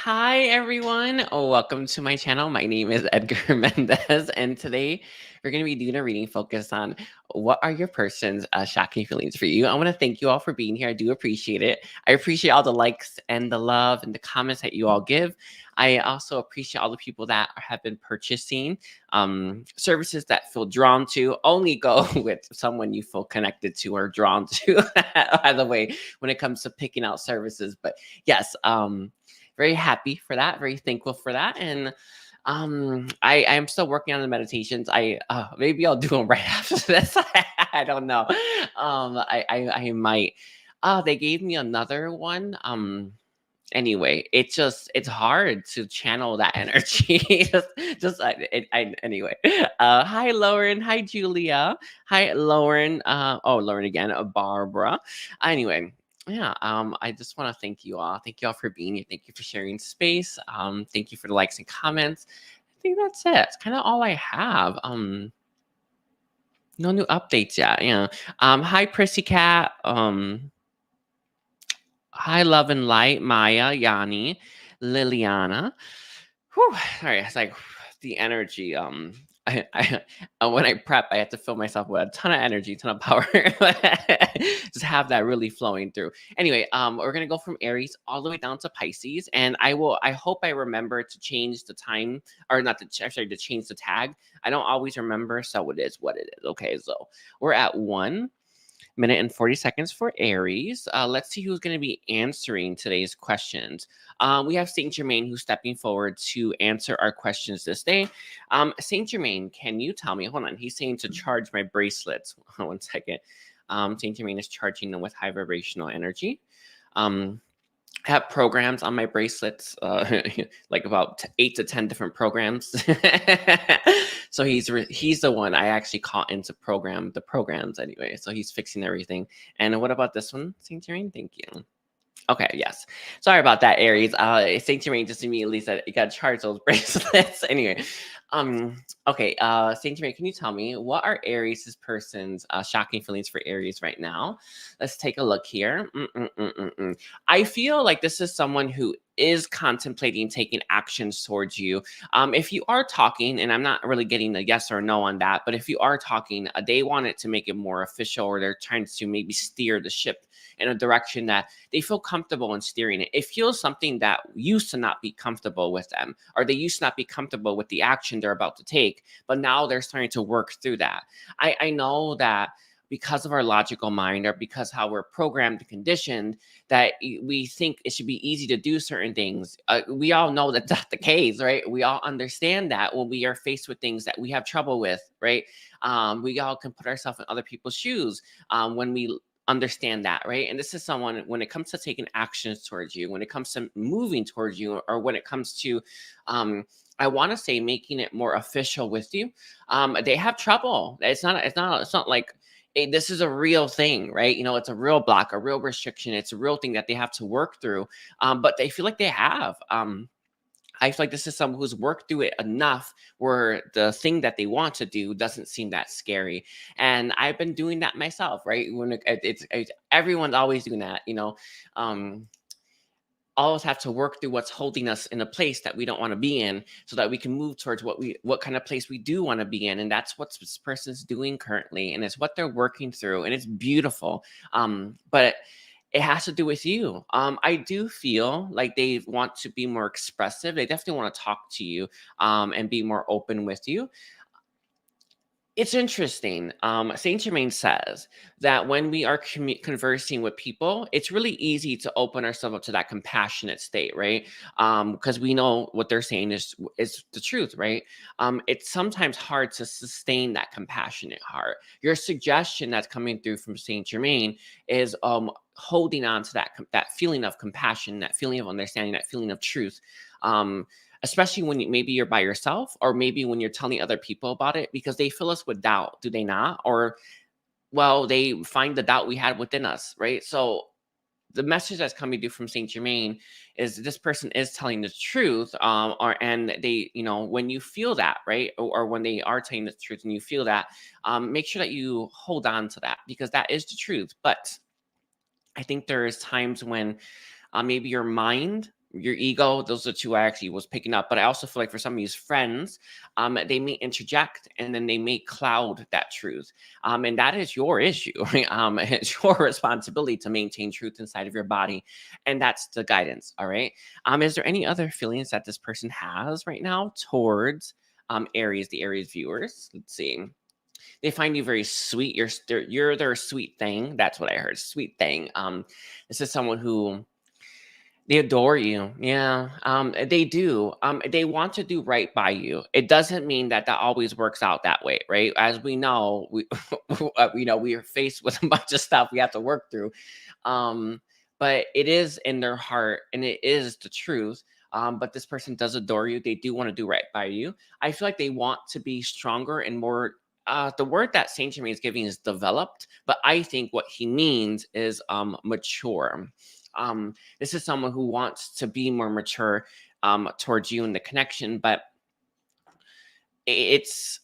Hi, everyone. Welcome to my channel. My name is Edgar Mendez, and today we're going to be doing a reading focused on what are your person's shocking feelings for you. I want to thank you all for being here. I do appreciate it. I appreciate all the likes and the love and the comments that you all give. I also appreciate all the people that have been purchasing services that feel drawn to. Only go with someone you feel connected to or drawn to, by the way, when it comes to picking out services. But yes, very happy for that, very thankful for that. And I am still working on the meditations. Maybe I'll do them right after this. I don't know. I might. They gave me another one. Anyway, it's hard to channel that energy. Anyway. Hi Lauren, hi Julia, hi Lauren. Lauren again, Barbara. Anyway, yeah, I just want to thank you all. Thank you all for being here. Thank you for sharing space. Thank you for the likes and comments. I think that's it. It's kind of all I have. No new updates yet. Yeah. Hi Prissy Cat. Hi Love and Light, Maya, Yanni, Liliana. Whew. Sorry, it's like the energy. When I prep, I have to fill myself with a ton of energy, ton of power. Just have that really flowing through. Anyway, we're gonna go from Aries all the way down to Pisces, and I hope I remember to change the time, or not to to change the tag. I don't always remember, so it is what it is. Okay, so we're at 1 minute and 40 seconds for Aries. Let's see who's going to be answering today's questions. We have Saint Germain who's stepping forward to answer our questions this day. Saint Germain, can you tell me? Hold on, he's saying to charge my bracelets. 1 second. Saint Germain is charging them with high vibrational energy. I have programs on my bracelets, like about 8 to 10 different programs. So he's the one I actually caught into the programs anyway. So he's fixing everything. And what about this one, Saint Germain? Thank you. Okay, yes. Sorry about that, Aries. Saint Germain just immediately said you got to charge those bracelets. Anyway, okay. Saint Germain, can you tell me what are Aries' person's shocking feelings for Aries right now? Let's take a look here. I feel like this is someone who is contemplating taking actions towards you. If you are talking, and I'm not really getting a yes or no on that, but if you are talking, they want it to make it more official, or they're trying to maybe steer the ship in a direction that they feel comfortable in steering it. It feels something that used to not be comfortable with them, or they used to not be comfortable with the action they're about to take, but now they're starting to work through that. I know that because of our logical mind, or because how we're programmed and conditioned, that we think it should be easy to do certain things. We all know that's not the case, right? We all understand that when we are faced with things that we have trouble with, right? We all can put ourselves in other people's shoes when we understand that, right? And this is someone, when it comes to taking actions towards you, when it comes to moving towards you, or when it comes to I want to say making it more official with you, they have trouble. It's not like this is a real thing, right? You know, it's a real block, a real restriction. It's a real thing that they have to work through. But they feel like they have. I feel like this is someone who's worked through it enough where the thing that they want to do doesn't seem that scary. And I've been doing that myself, right? When it's everyone's always doing that, you know. Always have to work through what's holding us in a place that we don't want to be in, so that we can move towards what kind of place we do want to be in. And that's what this person's doing currently, and it's what they're working through, and it's beautiful. But it has to do with you. I do feel like they want to be more expressive. They definitely want to talk to you and be more open with you. It's interesting. Saint Germain says that when we are conversing with people, it's really easy to open ourselves up to that compassionate state, right? Because we know what they're saying is the truth, right? It's sometimes hard to sustain that compassionate heart. Your suggestion that's coming through from Saint Germain is holding on to that feeling of compassion, that feeling of understanding, that feeling of truth. Especially when maybe you're by yourself, or maybe when you're telling other people about it, because they fill us with doubt, do they not? Or, well, they find the doubt we had within us, right? So the message that's coming through from Saint Germain is this person is telling the truth, and they, you know, when you feel that, right, or when they are telling the truth and you feel that, make sure that you hold on to that, because that is the truth. But I think there's times when maybe your mind your ego. Those are two I actually was picking up. But I also feel like for some of these friends, they may interject and then they may cloud that truth. And that is your issue. Right? It's your responsibility to maintain truth inside of your body. And that's the guidance. All right. Is there any other feelings that this person has right now towards Aries, the Aries viewers? Let's see. They find you very sweet. You're their sweet thing. That's what I heard. Sweet thing. This is someone who they adore you. Yeah. They do. They want to do right by you. It doesn't mean that that always works out that way, right? As we know, we are faced with a bunch of stuff we have to work through. Um, but it is in their heart and it is the truth. But this person does adore you. They do want to do right by you. I feel like they want to be stronger and more. The word that Saint Germain is giving is developed, but I think what he means is mature. This is someone who wants to be more mature towards you in the connection, but it's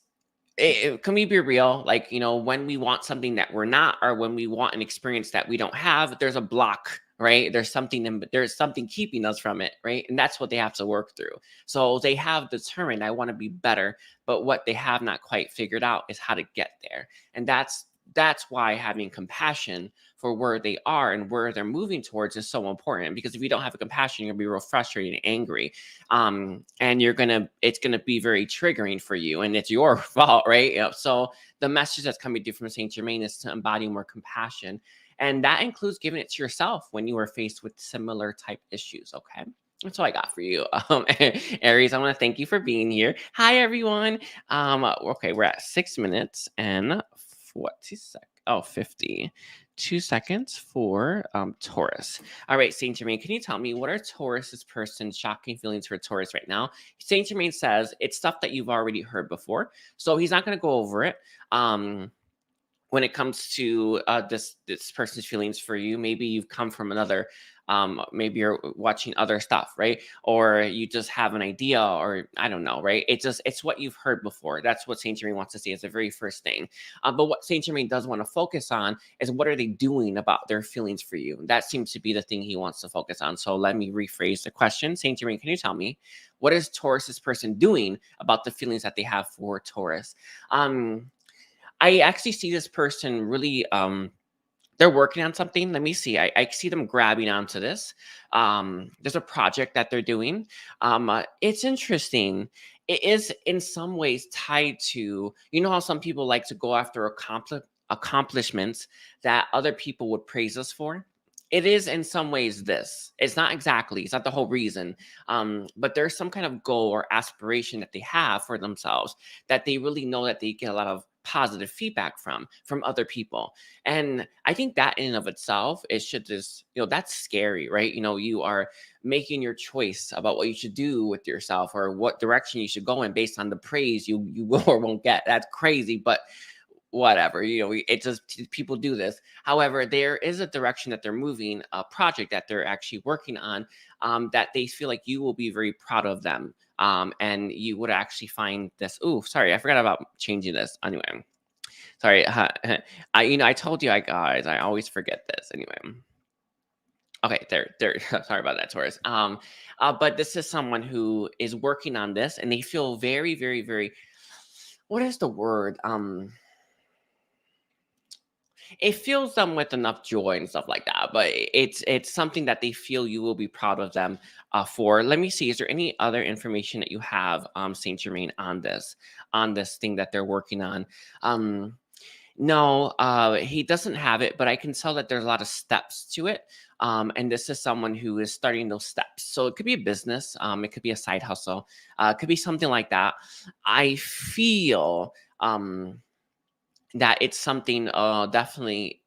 can we be real? Like, when we want something that we're not, or when we want an experience that we don't have, there's a block, right? There's something keeping us from it, right? And that's what they have to work through. So they have determined, I want to be better, but what they have not quite figured out is how to get there. And that's why having compassion for where they are and where they're moving towards is so important, because if you don't have a compassion, you're gonna be real frustrated and angry, and it's gonna be very triggering for you, and it's your fault, right? So the message that's coming through from Saint Germain is to embody more compassion, and that includes giving it to yourself when you are faced with similar type issues. Okay. That's all I got for you. Aries, I want to thank you for being here. Hi, everyone. Okay, we're at 6 minutes and 52 seconds for Taurus. All right, Saint Germain, can you tell me what are Taurus's person's shocking feelings for Taurus right now? Saint Germain says it's stuff that you've already heard before, so he's not going to go over it. When it comes to this person's feelings for you, maybe you've come from another, maybe you're watching other stuff, right? Or you just have an idea, or I don't know, right? It's what you've heard before. That's what Saint Germain wants to see as the very first thing. But what Saint Germain does want to focus on is what are they doing about their feelings for you? That seems to be the thing he wants to focus on. So let me rephrase the question. Saint Germain, can you tell me what is Taurus's person doing about the feelings that they have for Taurus? I actually see this person really, they're working on something. Let me see. I see them grabbing onto this. There's a project that they're doing. It's interesting. It is in some ways tied to, how some people like to go after accomplishments that other people would praise us for. It is in some ways this. It's not the whole reason. But there's some kind of goal or aspiration that they have for themselves that they really know that they get a lot of positive feedback from other people. And I think that in and of itself, it should just, that's scary, right? You are making your choice about what you should do with yourself or what direction you should go in based on the praise you will or won't get. That's crazy, but whatever, it just, people do this. However, there is a direction that they're moving, a project that they're actually working on, that they feel like you will be very proud of them. And you would actually find this. Oh, sorry, I forgot about changing this. Anyway, sorry. I told you, guys, I always forget this. Anyway, okay, there. Sorry about that, Taurus. But this is someone who is working on this, and they feel very, very, very. What is the word? It fills them with enough joy and stuff like that, but it's something that they feel you will be proud of them for. Let me see, is there any other information that you have, Saint Germain, on this thing that they're working on? No, he doesn't have it, but I can tell that there's a lot of steps to it. And this is someone who is starting those steps. So it could be a business, it could be a side hustle, it could be something like that. I feel that it's something definitely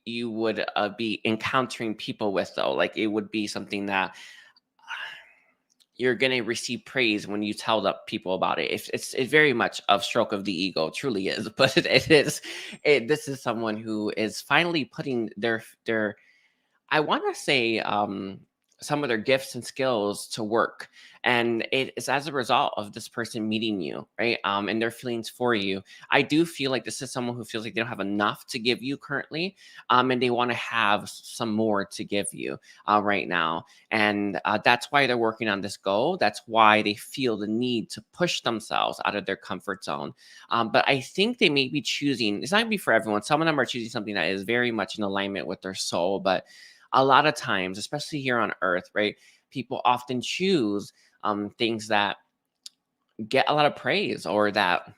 you would be encountering people with, though. Like, it would be something that you're going to receive praise when you tell the people about it. It's very much a stroke of the ego, truly is. But this is someone who is finally putting their I want to say some of their gifts and skills to work. And it is as a result of this person meeting you, right? And their feelings for you. I do feel like this is someone who feels like they don't have enough to give you currently, and they want to have some more to give you right now. And that's why they're working on this goal. That's why they feel the need to push themselves out of their comfort zone. But I think they may be choosing, it's not going to be for everyone. Some of them are choosing something that is very much in alignment with their soul, but a lot of times, especially here on Earth, right, people often choose things that get a lot of praise, or that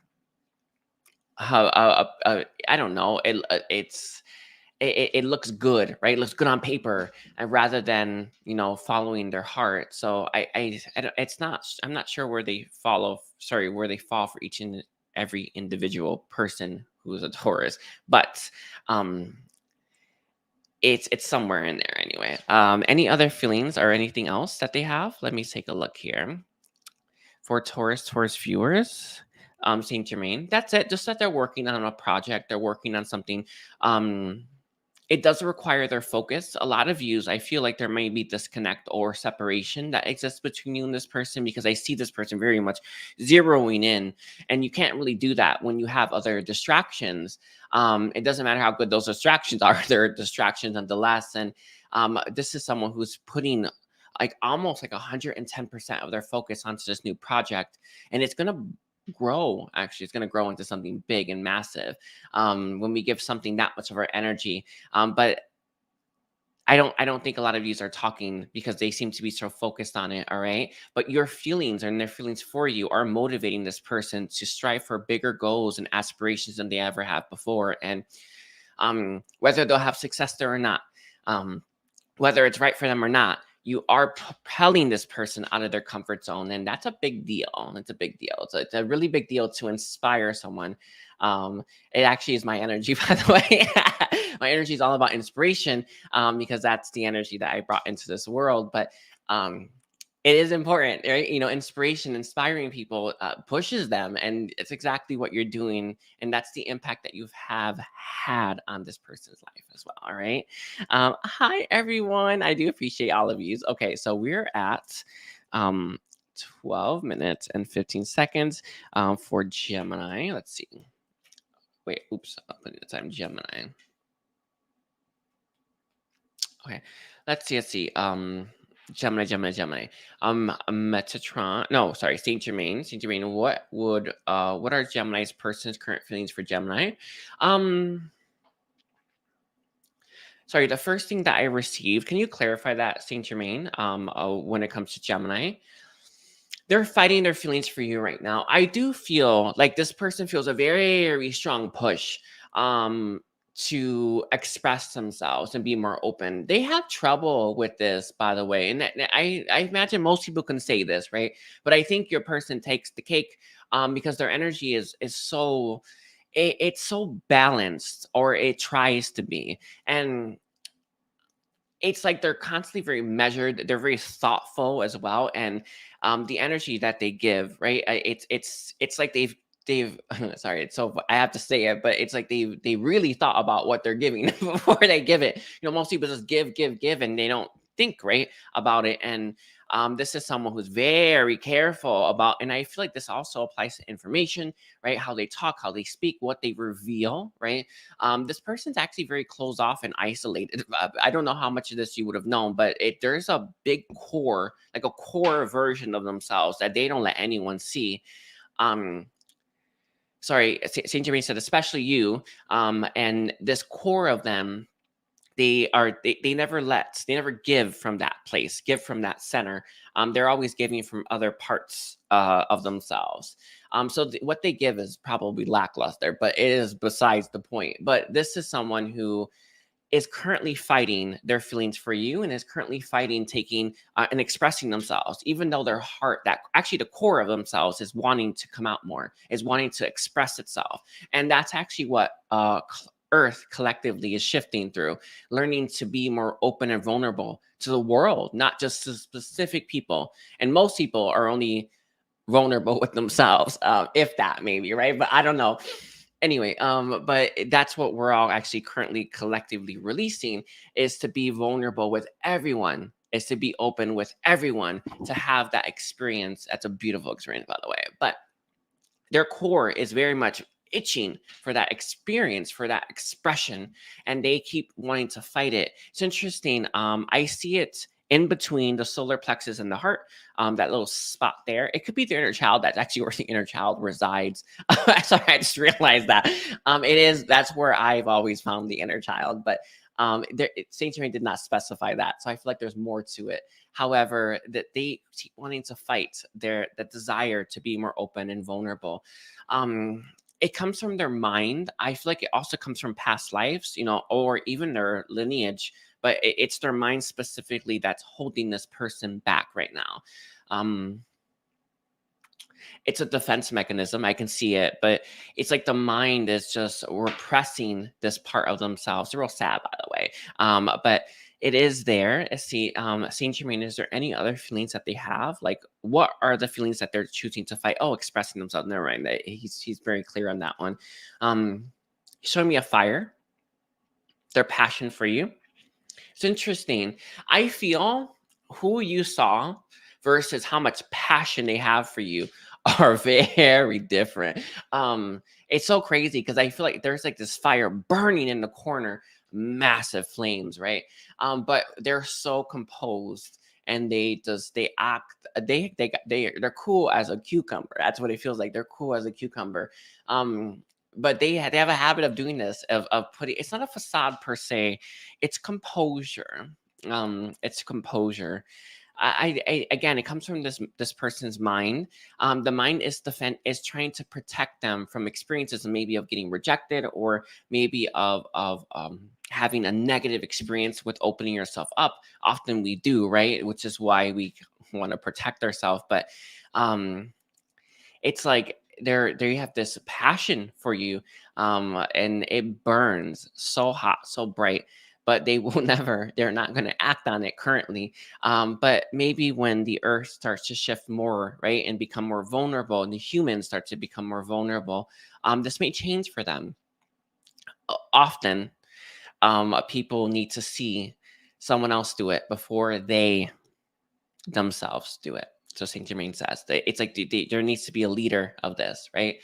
I don't know, it looks good, right? It looks good on paper, and rather than following their heart. So I don't, it's not. I'm not sure where they where they fall for each and every individual person who's a Taurus, but it's somewhere in there anyway. Any other feelings or anything else that they have? Let me take a look here. For Taurus viewers, Saint Germain, that's it. Just that they're working on a project, they're working on something. It does require their focus. A lot of views, I feel like there may be disconnect or separation that exists between you and this person, because I see this person very much zeroing in, and you can't really do that when you have other distractions. It doesn't matter how good those distractions are; they're distractions nonetheless. And this is someone who's putting like almost like 110% of their focus onto this new project, and it's gonna grow. Actually, it's going to grow into something big and massive when we give something that much of our energy. But I don't think a lot of you are talking because they seem to be so focused on it. All right, but your feelings and their feelings for you are motivating this person to strive for bigger goals and aspirations than they ever have before. And whether they'll have success there or not, whether it's right for them or not, you are propelling this person out of their comfort zone, and that's a big deal. It's a big deal. It's a really big deal to inspire someone. It actually is my energy, by the way. My energy is all about inspiration, because that's the energy that I brought into this world. But it is important, right? Inspiration, inspiring people pushes them, and it's exactly what you're doing, and that's the impact that you have had on this person's life as well. All right. Hi everyone, I do appreciate all of you. Okay, so we're at 12 minutes and 15 seconds for Gemini. Let's see. Wait, oops, I'm putting the time Gemini. Okay, let's see. Gemini. Metatron. No, sorry, Saint Germain. Saint Germain. What are Gemini's person's current feelings for Gemini? Sorry, the first thing that I received. Can you clarify that, Saint Germain? When it comes to Gemini, they're fighting their feelings for you right now. I do feel like this person feels a very, very strong push. To express themselves and be more open. They have trouble with this, by the way. And I imagine most people can say this, right? But I think your person takes the cake because their energy is so it's so balanced, or it tries to be. And it's like they're constantly very measured. They're very thoughtful as well, and the energy that they give, right? It's like they've sorry, it's so I have to say it, but it's like they really thought about what they're giving before they give it. Most people just give, and they don't think right about it. And this is someone who's very careful about, and I feel like this also applies to information, right? How they talk, how they speak, what they reveal, right? This person's actually very closed off and isolated. I don't know how much of this you would have known, but there's a big core, like a core version of themselves that they don't let anyone see. Sorry, Saint Germain said, especially you, and this core of them, they never give from that place, give from that center. They're always giving from other parts of themselves. So what they give is probably lackluster, but it is besides the point. But this is someone who is currently fighting their feelings for you, and is currently fighting taking and expressing themselves, even though their heart, that actually the core of themselves, is wanting to come out more, is wanting to express itself. And that's actually what Earth collectively is shifting through, learning to be more open and vulnerable to the world, not just to specific people. And most people are only vulnerable with themselves, if that, maybe, right? But I don't know. Anyway, but that's what we're all actually currently collectively releasing, is to be vulnerable with everyone, is to be open with everyone, to have that experience. That's a beautiful experience, by the way. But their core is very much itching for that experience, for that expression, and they keep wanting to fight it. It's interesting. I see it in between the solar plexus and the heart, that little spot there. It could be the inner child. That's actually where the inner child resides. Sorry, I just realized that. It is. That's where I've always found the inner child, but Saint Germain did not specify that, so I feel like there's more to it. However, that they keep wanting to fight the desire to be more open and vulnerable. It comes from their mind. I feel like it also comes from past lives, or even their lineage, but it's their mind specifically that's holding this person back right now. It's a defense mechanism. I can see it, but it's like the mind is just repressing this part of themselves. They're real sad, by the way. But it is there. See, Saint Germain, is there any other feelings that they have? Like, what are the feelings that they're choosing to fight? Oh, expressing themselves. Never mind. He's very clear on that one. Showing me a fire. Their passion for you. It's interesting. I feel who you saw versus how much passion they have for you are very different. It's so crazy because I feel like there's like this fire burning in the corner, massive flames, right? But they're so composed, and they're cool as a cucumber. That's what it feels like. They're cool as a cucumber. But they have a habit of doing this, of putting, it's not a facade per se, it's composure. It's composure. Again, it comes from this person's mind. The mind is trying to protect them from experiences, maybe of getting rejected, or maybe of having a negative experience with opening yourself up. Often we do, right? Which is why we want to protect ourselves. But it's like they have this passion for you, and it burns so hot, so bright, but they will they're not going to act on it currently. But maybe when the earth starts to shift more, right, and become more vulnerable, and the humans start to become more vulnerable, this may change for them. Often, people need to see someone else do it before they themselves do it. So Saint Germain says that it's like there needs to be a leader of this, right?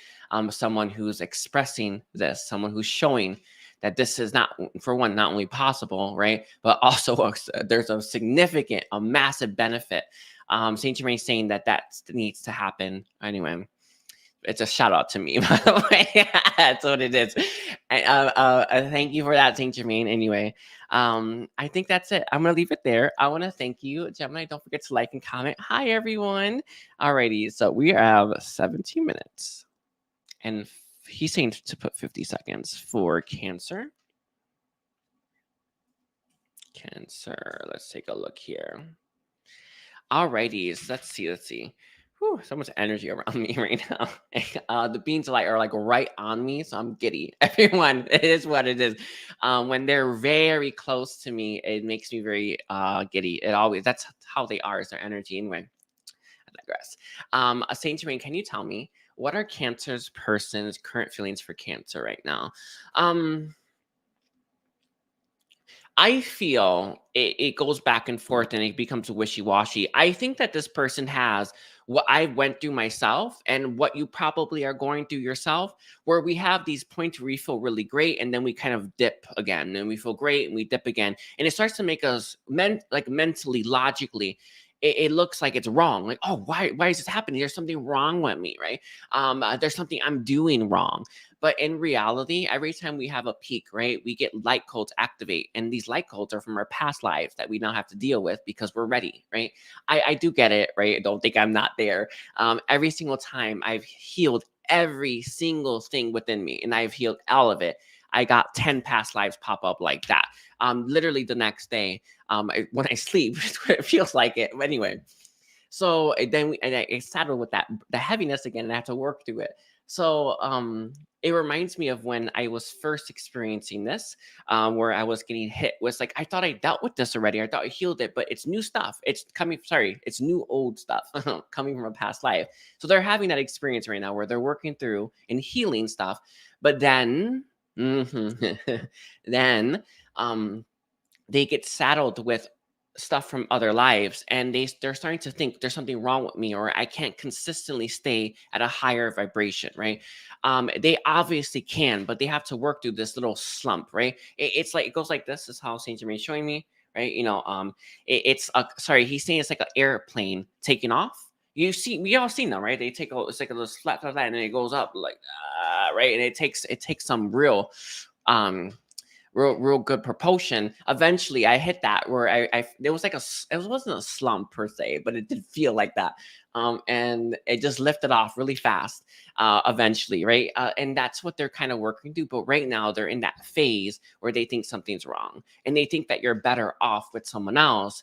Someone who's expressing this, someone who's showing that this is not, for one, not only possible, right, but also there's a massive benefit. Saint Germain saying that needs to happen. Anyway, it's a shout out to me, by the way. That's what it is. Thank you for that, Saint Germain. Anyway, I think that's it. I'm gonna leave it there. I want to thank you, Gemini. Don't forget to like and comment. Hi, everyone. Alrighty, so we have 17 minutes, and he's saying to put 50 seconds for Cancer. Cancer. Let's take a look here. Alrighty, so let's see. Whew, so much energy around me right now. The beams of light are like right on me, so I'm giddy. Everyone, it is what it is. When they're very close to me, it makes me very giddy. That's how they are, is their energy. Anyway, I digress. Saint Germain, can you tell me, what are Cancer's person's current feelings for Cancer right now? I feel it goes back and forth, and it becomes wishy-washy. I think that this person has what I went through myself, and what you probably are going through yourself, where we have these points where we feel really great, and then we kind of dip again, and we feel great and we dip again. And it starts to make us mentally, logically, it looks like it's wrong. Like, oh, why is this happening? There's something wrong with me, right? There's something I'm doing wrong. But in reality, every time we have a peak, right, we get light codes activate. And these light codes are from our past lives that we now have to deal with because we're ready, right? I do get it, right? Don't think I'm not there. Every single time I've healed every single thing within me, and I've healed all of it. I got 10 past lives pop up like that. Literally the next day, when I sleep, it feels like it. Anyway, so then I saddled with the heaviness again, and I have to work through it. So it reminds me of when I was first experiencing this, where I was getting hit. Was like, I thought I dealt with this already. I thought I healed it, but it's new stuff. It's new old stuff coming from a past life. So they're having that experience right now where they're working through and healing stuff. But then, then they get saddled with stuff from other lives, and they're starting to think there's something wrong with me, or I can't consistently stay at a higher vibration, right? They obviously can, but they have to work through this little slump, right? It's like, it goes like this. Is how Saint Germain is showing me, right? It's a, sorry, he's saying it's like an airplane taking off. You see, we all seen them, right? They take a, it's like a little flat, and then it goes up like, right, and it takes some real real good propulsion. Eventually I hit that where I it was like it wasn't a slump per se, but it did feel like that. And it just lifted off really fast, eventually, right? And that's what they're kind of working through. But right now they're in that phase where they think something's wrong, and they think that you're better off with someone else.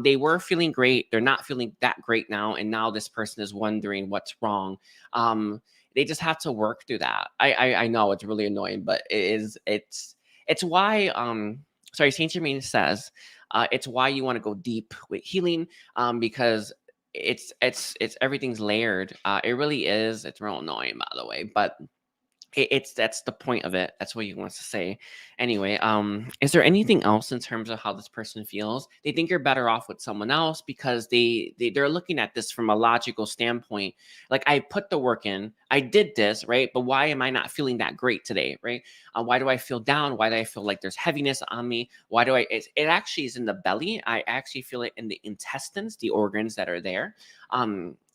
They were feeling great, they're not feeling that great now, and now this person is wondering what's wrong. They just have to work through that. I know it's really annoying, but it's why, sorry, Saint Germain says, it's why you want to go deep with healing, because it's everything's layered. It really is. It's real annoying, by the way, but it's that's the point of it. That's what he wants to say. Anyway, is there anything else in terms of how this person feels? They think you're better off with someone else because they're looking at this from a logical standpoint. Like, I put the work in, I did this, right? But why am I not feeling that great today, right? Why do I feel down? Why do I feel like there's heaviness on me? Why do it actually is in the belly. I actually feel it in the intestines, the organs that are there.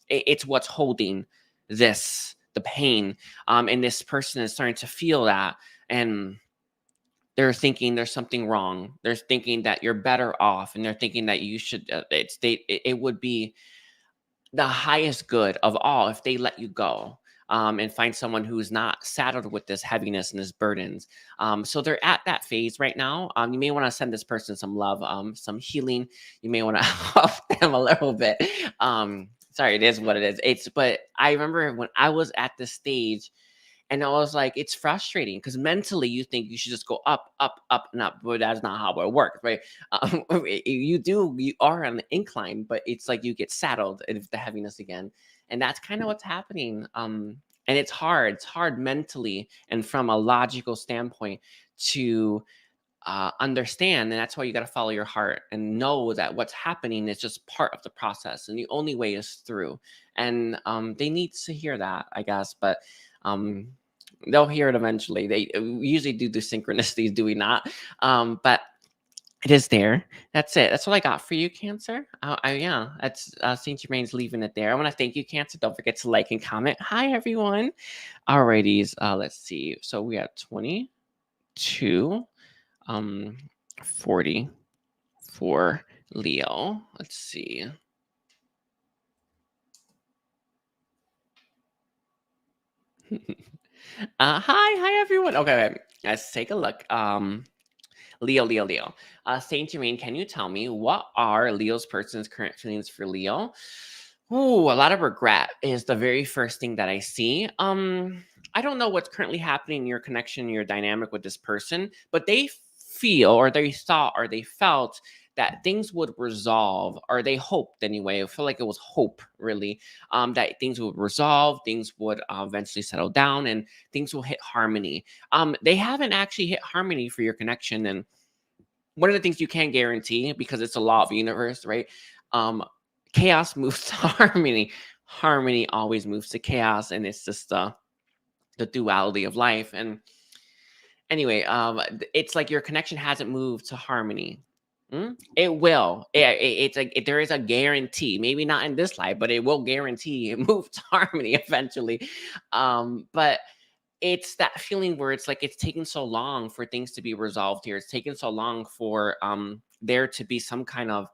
It's what's holding the pain. And this person is starting to feel that, and they're thinking there's something wrong. They're thinking that you're better off, and they're thinking that you should, it would be the highest good of all if they let you go, and find someone who's not saddled with this heaviness and this burdens. So they're at that phase right now. You may want to send this person some love, some healing. You may want to help them a little bit. Sorry, it is what it is. But I remember when I was at this stage, and I was like, it's frustrating because mentally you think you should just go up, up, up, and up, but that's not how it works, right? You are on the incline, but it's like you get saddled with the heaviness again, and that's kind of what's happening. And it's hard. It's hard mentally and from a logical standpoint to understand, and that's why you got to follow your heart and know that what's happening is just part of the process, and the only way is through. And they need to hear that, I guess, but um they'll hear it eventually. We usually do the synchronicities, do we not? But it is there. That's it. That's what I got for you, Cancer. Yeah, that's Saint Germain's leaving it there. I want to thank you, Cancer. Don't forget to like and comment. Hi, everyone. Alrighties. Let's see. So we have 22, 40 for Leo. Let's see. Hi, everyone. Okay, let's take a look. Leo. Saint Germain, can you tell me what are Leo's person's current feelings for Leo? Ooh, a lot of regret is the very first thing that I see. I don't know what's currently happening in your connection, your dynamic with this person, but they feel, or they thought, or they felt that things would resolve, or they hoped anyway. I feel like it was hope, really, that things would resolve, things would eventually settle down, and things will hit harmony. They haven't actually hit harmony for your connection, and one of the things you can guarantee, because it's a law of the universe, right? Chaos moves to harmony. Harmony always moves to chaos, and it's just the duality of life. And anyway, it's like your connection hasn't moved to harmony. It will. It's like there is a guarantee. Maybe not in this life, but it will guarantee move to harmony eventually. But it's that feeling where it's like it's taking so long for things to be resolved here. It's taken so long for there to be some kind of,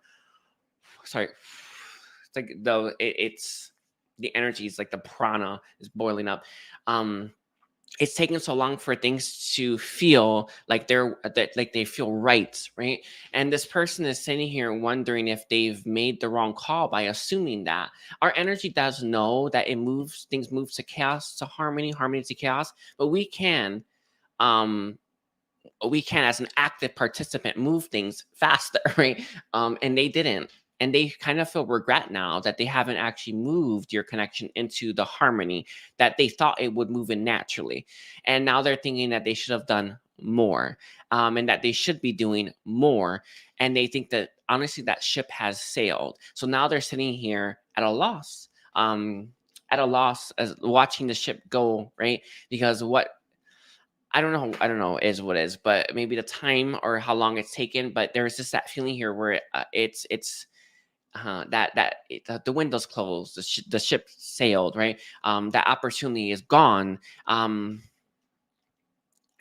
sorry, it's like it's the energy is like the prana is boiling up. It's taken so long for things to feel like like they feel right. And this person is sitting here wondering if they've made the wrong call by assuming that. Our energy does know that things move to chaos, to harmony to chaos, but we can as an active participant move things faster, right? And they didn't. and they kind of feel regret now that they haven't actually moved your connection into the harmony that they thought it would move in naturally. And now they're thinking that they should have done more, and that they should be doing more. And they think that honestly that ship has sailed. So now they're sitting here at a loss. At a loss as watching the ship go, right? Because what I don't know is what is, but maybe the time or how long it's taken. But there's just that feeling here where it's the windows closed, the ship sailed, right? That opportunity is gone.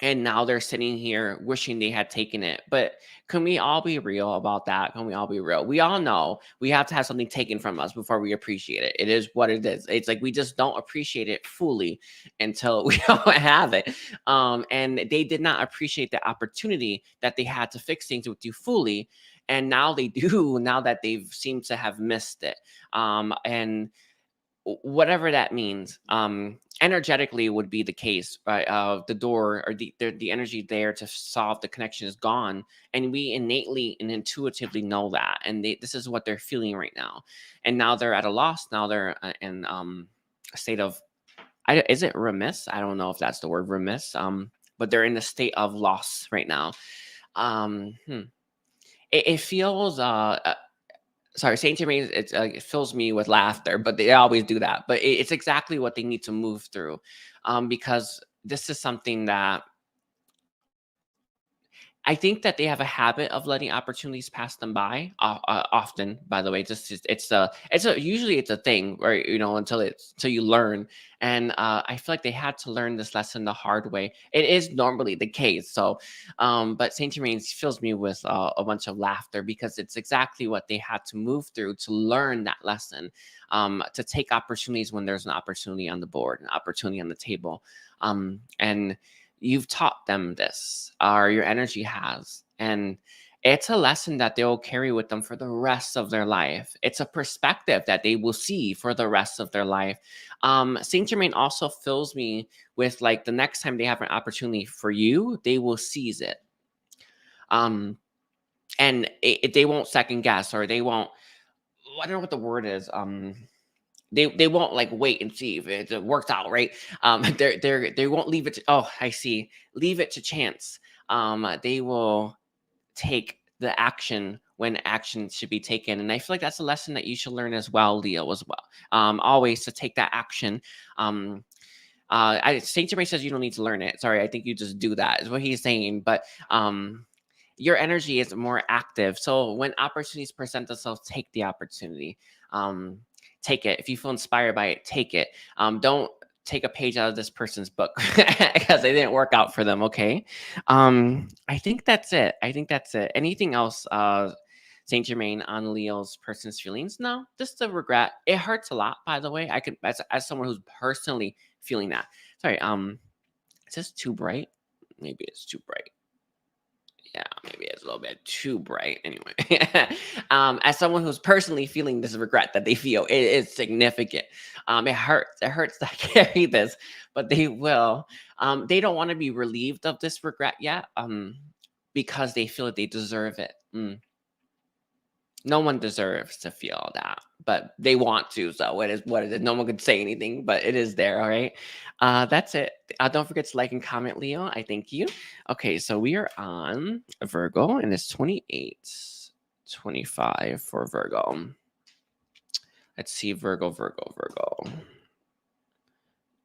And now they're sitting here wishing they had taken it. But can we all be real about that? Can we all be real? We all know we have to have something taken from us before we appreciate it. It is what it is. It's like we just don't appreciate it fully until we don't have it. And they did not appreciate the opportunity that they had to fix things with you fully. And now they do, now that they've seemed to have missed it. And whatever that means, energetically would be the case, right? The door or the energy there to solve the connection is gone, and we innately and intuitively know that, and this is what they're feeling right now. And now they're at a loss. Now they're in a state of, is it remiss? I don't know if that's the word, remiss. But they're in a state of loss right now. It feels sorry, Saint Germain, it fills me with laughter, but they always do that. But it's exactly what they need to move through, because this is something that I think that they have a habit of letting opportunities pass them by often. By the way, usually it's a thing where until you learn, and I feel like they had to learn this lesson the hard way. It is normally the case. So, but Saint Germain fills me with a bunch of laughter because it's exactly what they had to move through to learn that lesson, to take opportunities when there's an opportunity on the board, an opportunity on the table, and you've taught them this, or your energy has. And it's a lesson that they'll carry with them for the rest of their life. It's a perspective that they will see for the rest of their life. Saint Germain also fills me with like the next time they have an opportunity for you, they will seize it. And they won't second guess, or they won't, I don't know what the word is. They won't like wait and see if it works out, right? They won't leave it to, oh, I see, leave it to chance. They will take the action when action should be taken, and I feel like that's a lesson that you should learn as well, Leo, as well. Always to take that action. Saint Germain says you don't need to learn it. Sorry, I think you just do that, is what he's saying. But your energy is more active, so when opportunities present themselves, take the opportunity. Take it. If you feel inspired by it, take it. Don't take a page out of this person's book because they didn't work out for them. Okay. I think that's it. Anything else, Saint Germain, on Leo's person's feelings? No, just the regret. It hurts a lot, by the way. I could, as someone who's personally feeling that. Sorry. Is this too bright? Maybe it's too bright. Yeah, maybe it's a little bit too bright. Anyway, as someone who's personally feeling this regret that they feel, it is significant. It hurts. It hurts to carry this, but they will. They don't want to be relieved of this regret yet, because they feel that they deserve it. No one deserves to feel that, but they want to. So it is what it is. No one could say anything, but it is there. All right. That's it. Don't forget to like and comment, Leo. I thank you. Okay. So we are on Virgo, and it's 28, 25 for Virgo. Let's see. Virgo.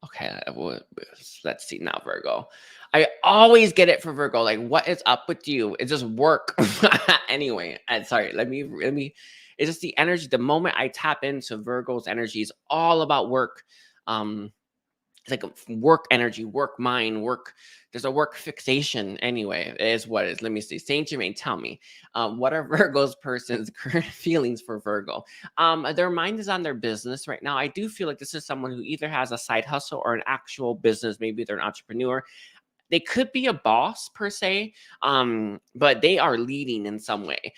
Okay, let's see now, Virgo. I always get it for Virgo. Like, what is up with you? It's just work. Anyway, sorry. Let me. It's just the energy. The moment I tap into Virgo's energy is all about work. It's like work energy, work mind, work. There's a work fixation. Anyway, is what it is. Let me see. Saint Germain, tell me, what are Virgo's person's current feelings for Virgo? Their mind is on their business right now. I do feel like this is someone who either has a side hustle or an actual business. Maybe they're an entrepreneur. They could be a boss per se, but they are leading in some way.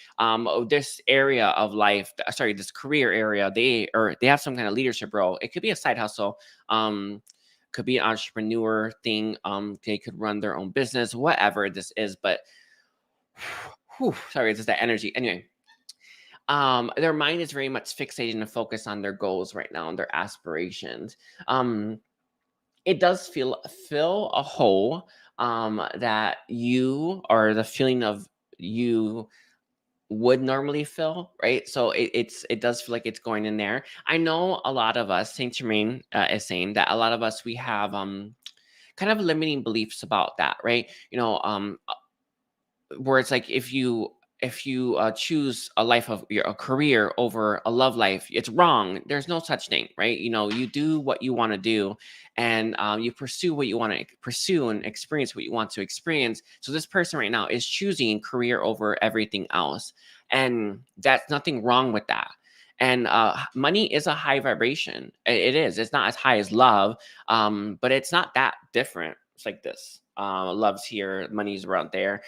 This area of life, this career area, they have some kind of leadership role. It could be a side hustle. Could be an entrepreneur thing. They could run their own business, whatever this is. But sorry, it's just that energy. Anyway, their mind is very much fixated and focused on their goals right now and their aspirations. Um, it does fill a hole that you, or the feeling of you, would normally fill, right? So it does feel like it's going in there. I know a lot of us, Saint Germain is saying that a lot of us, we have kind of limiting beliefs about that, right? Where it's like, if you choose a life of a career over a love life, it's wrong. There's no such thing, right? You do what you want to do, and you pursue what you want to pursue and experience what you want to experience. So this person right now is choosing career over everything else, and that's nothing wrong with that. And money is a high vibration. It is. It's not as high as love, but it's not that different. It's like this. Love's here, money's around there.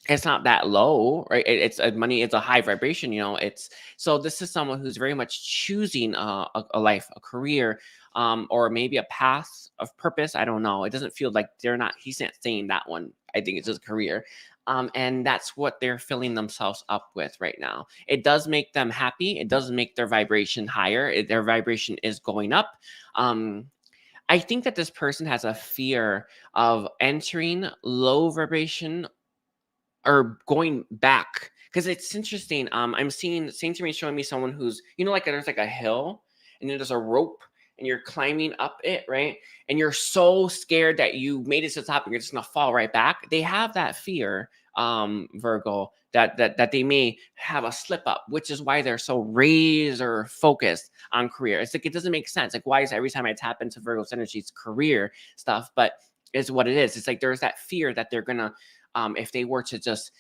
It's not that low, right? It's money is a high vibration. It's so this is someone who's very much choosing a life, a career, or maybe a path of purpose. I don't know. It doesn't feel like they're not. He's not saying that one. I think it's just career. And that's what they're filling themselves up with right now. It does make them happy. It does make their vibration higher. Their vibration is going up. I think that this person has a fear of entering low vibration or going back, because it's interesting. I'm seeing Saint Germain showing me someone who's, like there's like a hill, and then there's a rope, and you're climbing up it, right? And you're so scared that you made it to the top and you're just gonna fall right back. They have that fear, Virgo, that they may have a slip up, which is why they're so razor focused on career. It's like it doesn't make sense. Like, why is every time I tap into Virgo's energy, it's career stuff? But it's what it is. It's like there's that fear that they're gonna, if they were to just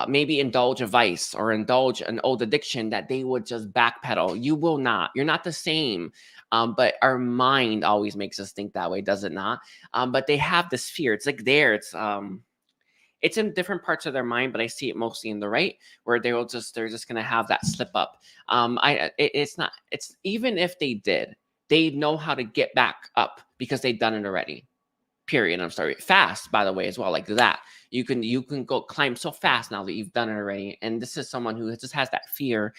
maybe indulge a vice or indulge an old addiction, that they would just backpedal. You will not. You're not the same. But our mind always makes us think that way, does it not? But they have this fear. It's like there. It's in different parts of their mind, but I see it mostly in the right, where they're just gonna have that slip up. It's not. It's even if they did, they know how to get back up because they've done it already. Period. I'm sorry. Fast, by the way, as well, like that. You can go climb so fast now that you've done it already. And this is someone who just has that fear.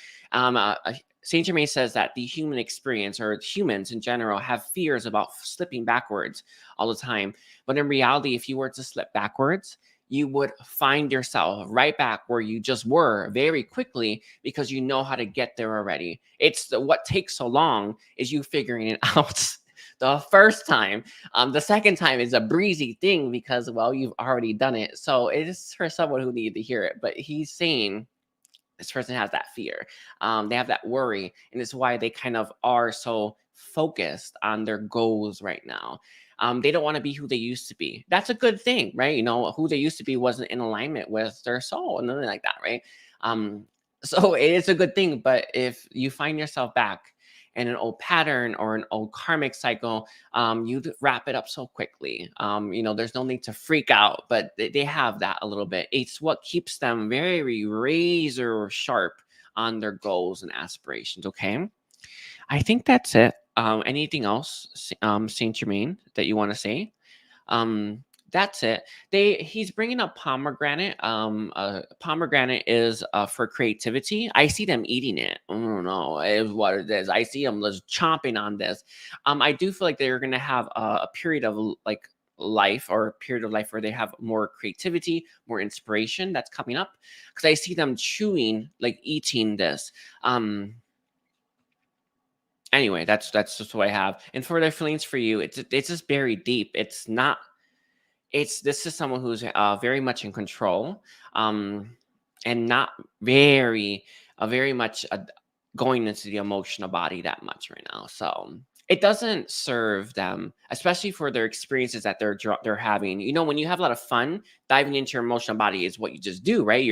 Saint Germain says that the human experience, or humans in general, have fears about slipping backwards all the time. But in reality, if you were to slip backwards, you would find yourself right back where you just were very quickly, because you know how to get there already. What takes so long is you figuring it out the first time. The second time is a breezy thing because, well, you've already done it. So it is for someone who needed to hear it. But he's saying this person has that fear. They have that worry. And it's why they kind of are so focused on their goals right now. They don't want to be who they used to be. That's a good thing, right? Who they used to be wasn't in alignment with their soul and nothing like that, right? So it is a good thing. But if you find yourself back in an old pattern or an old karmic cycle, you wrap it up so quickly. There's no need to freak out, but they have that a little bit. It's what keeps them very razor sharp on their goals and aspirations. Okay, I think that's it. Anything else, Saint Germain, that you want to say? That's it. He's bringing up pomegranate. Pomegranate is for creativity. I see them eating it. I don't know is what it is. I see them just chomping on this. I do feel like they're gonna have a period of like life, or a period of life where they have more creativity, more inspiration that's coming up, because I see them chewing, like eating this. Anyway, that's just what I have. And for their feelings for you, it's just buried deep. This is someone who's very much in control, and not very much going into the emotional body that much right now. So it doesn't serve them, especially for their experiences that they're having. When you have a lot of fun, diving into your emotional body is what you just do, right?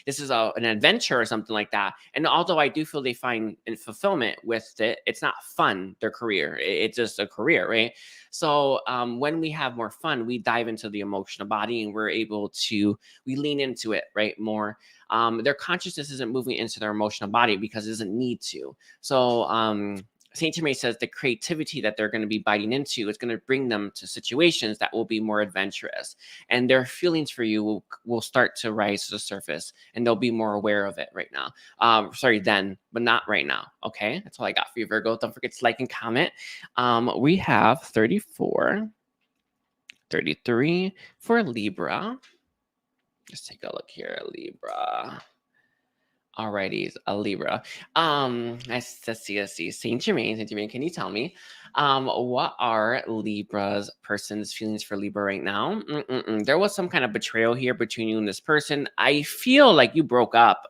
This is an adventure or something like that. And although I do feel they find fulfillment with it, it's not fun, their career. It's just a career, right? So when we have more fun, we dive into the emotional body, and we lean into it, right, more. Their consciousness isn't moving into their emotional body because it doesn't need to. So Saint Germain says the creativity that they're going to be biting into is going to bring them to situations that will be more adventurous, and their feelings for you will start to rise to the surface, and they'll be more aware of it right now. Sorry, then, but not right now. Okay, that's all I got for you, Virgo. Don't forget to like and comment. We have 34, 33 for Libra. Let's take a look here, Libra. Alrighty, a Libra. Let's see. Saint Germain, can you tell me, what are Libra's person's feelings for Libra right now? There was some kind of betrayal here between you and this person. I feel like you broke up,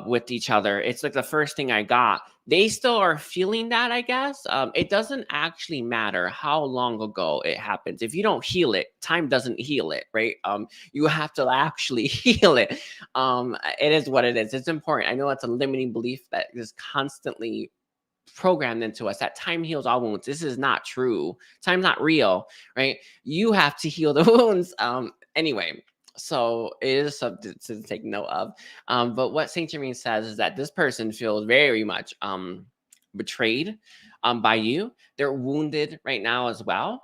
with each other. It's like the first thing I got. They still are feeling that, I guess. It doesn't actually matter how long ago it happens. If you don't heal it, time doesn't heal it, right? You have to actually heal it. It is what it is. It's important. I know that's a limiting belief that is constantly programmed into us, that time heals all wounds. This is not true. Time's not real, right? You have to heal the wounds. Anyway, so it is something to take note of. But what Saint Germain says is that this person feels very much betrayed by you. They're wounded right now as well.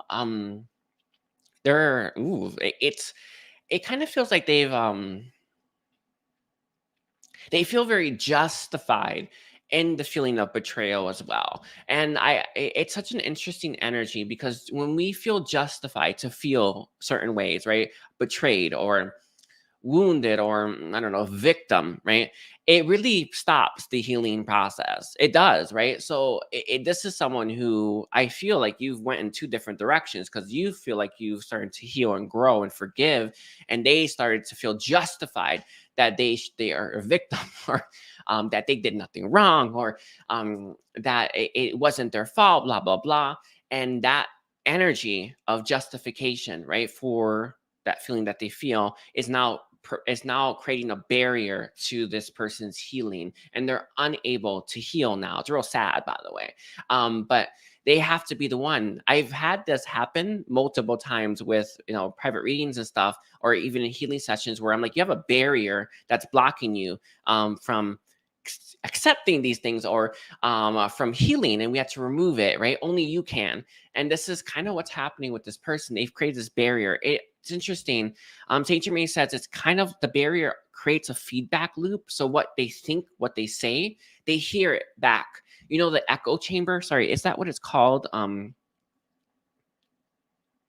It kind of feels like they feel very justified in the feeling of betrayal as well. And it's such an interesting energy, because when we feel justified to feel certain ways, right? Betrayed or wounded, or I don't know, victim, right? It really stops the healing process. It does, right? So this is someone who I feel like you've went in two different directions, because you feel like you've started to heal and grow and forgive, and they started to feel justified that they are a victim, or that they did nothing wrong, or that it wasn't their fault, blah blah blah. And that energy of justification, right, for that feeling that they feel is now creating a barrier to this person's healing, and they're unable to heal now. It's real sad, by the way. But they have to be the one. I've had this happen multiple times with, private readings and stuff, or even in healing sessions, where I'm like, you have a barrier that's blocking you from accepting these things, or from healing, and we have to remove it, right? Only you can. And this is kind of what's happening with this person. They've created this barrier. It's interesting. Saint Germain says it's kind of, the barrier creates a feedback loop. So what they think, what they say, they hear it back. The echo chamber. Sorry, is that what it's called?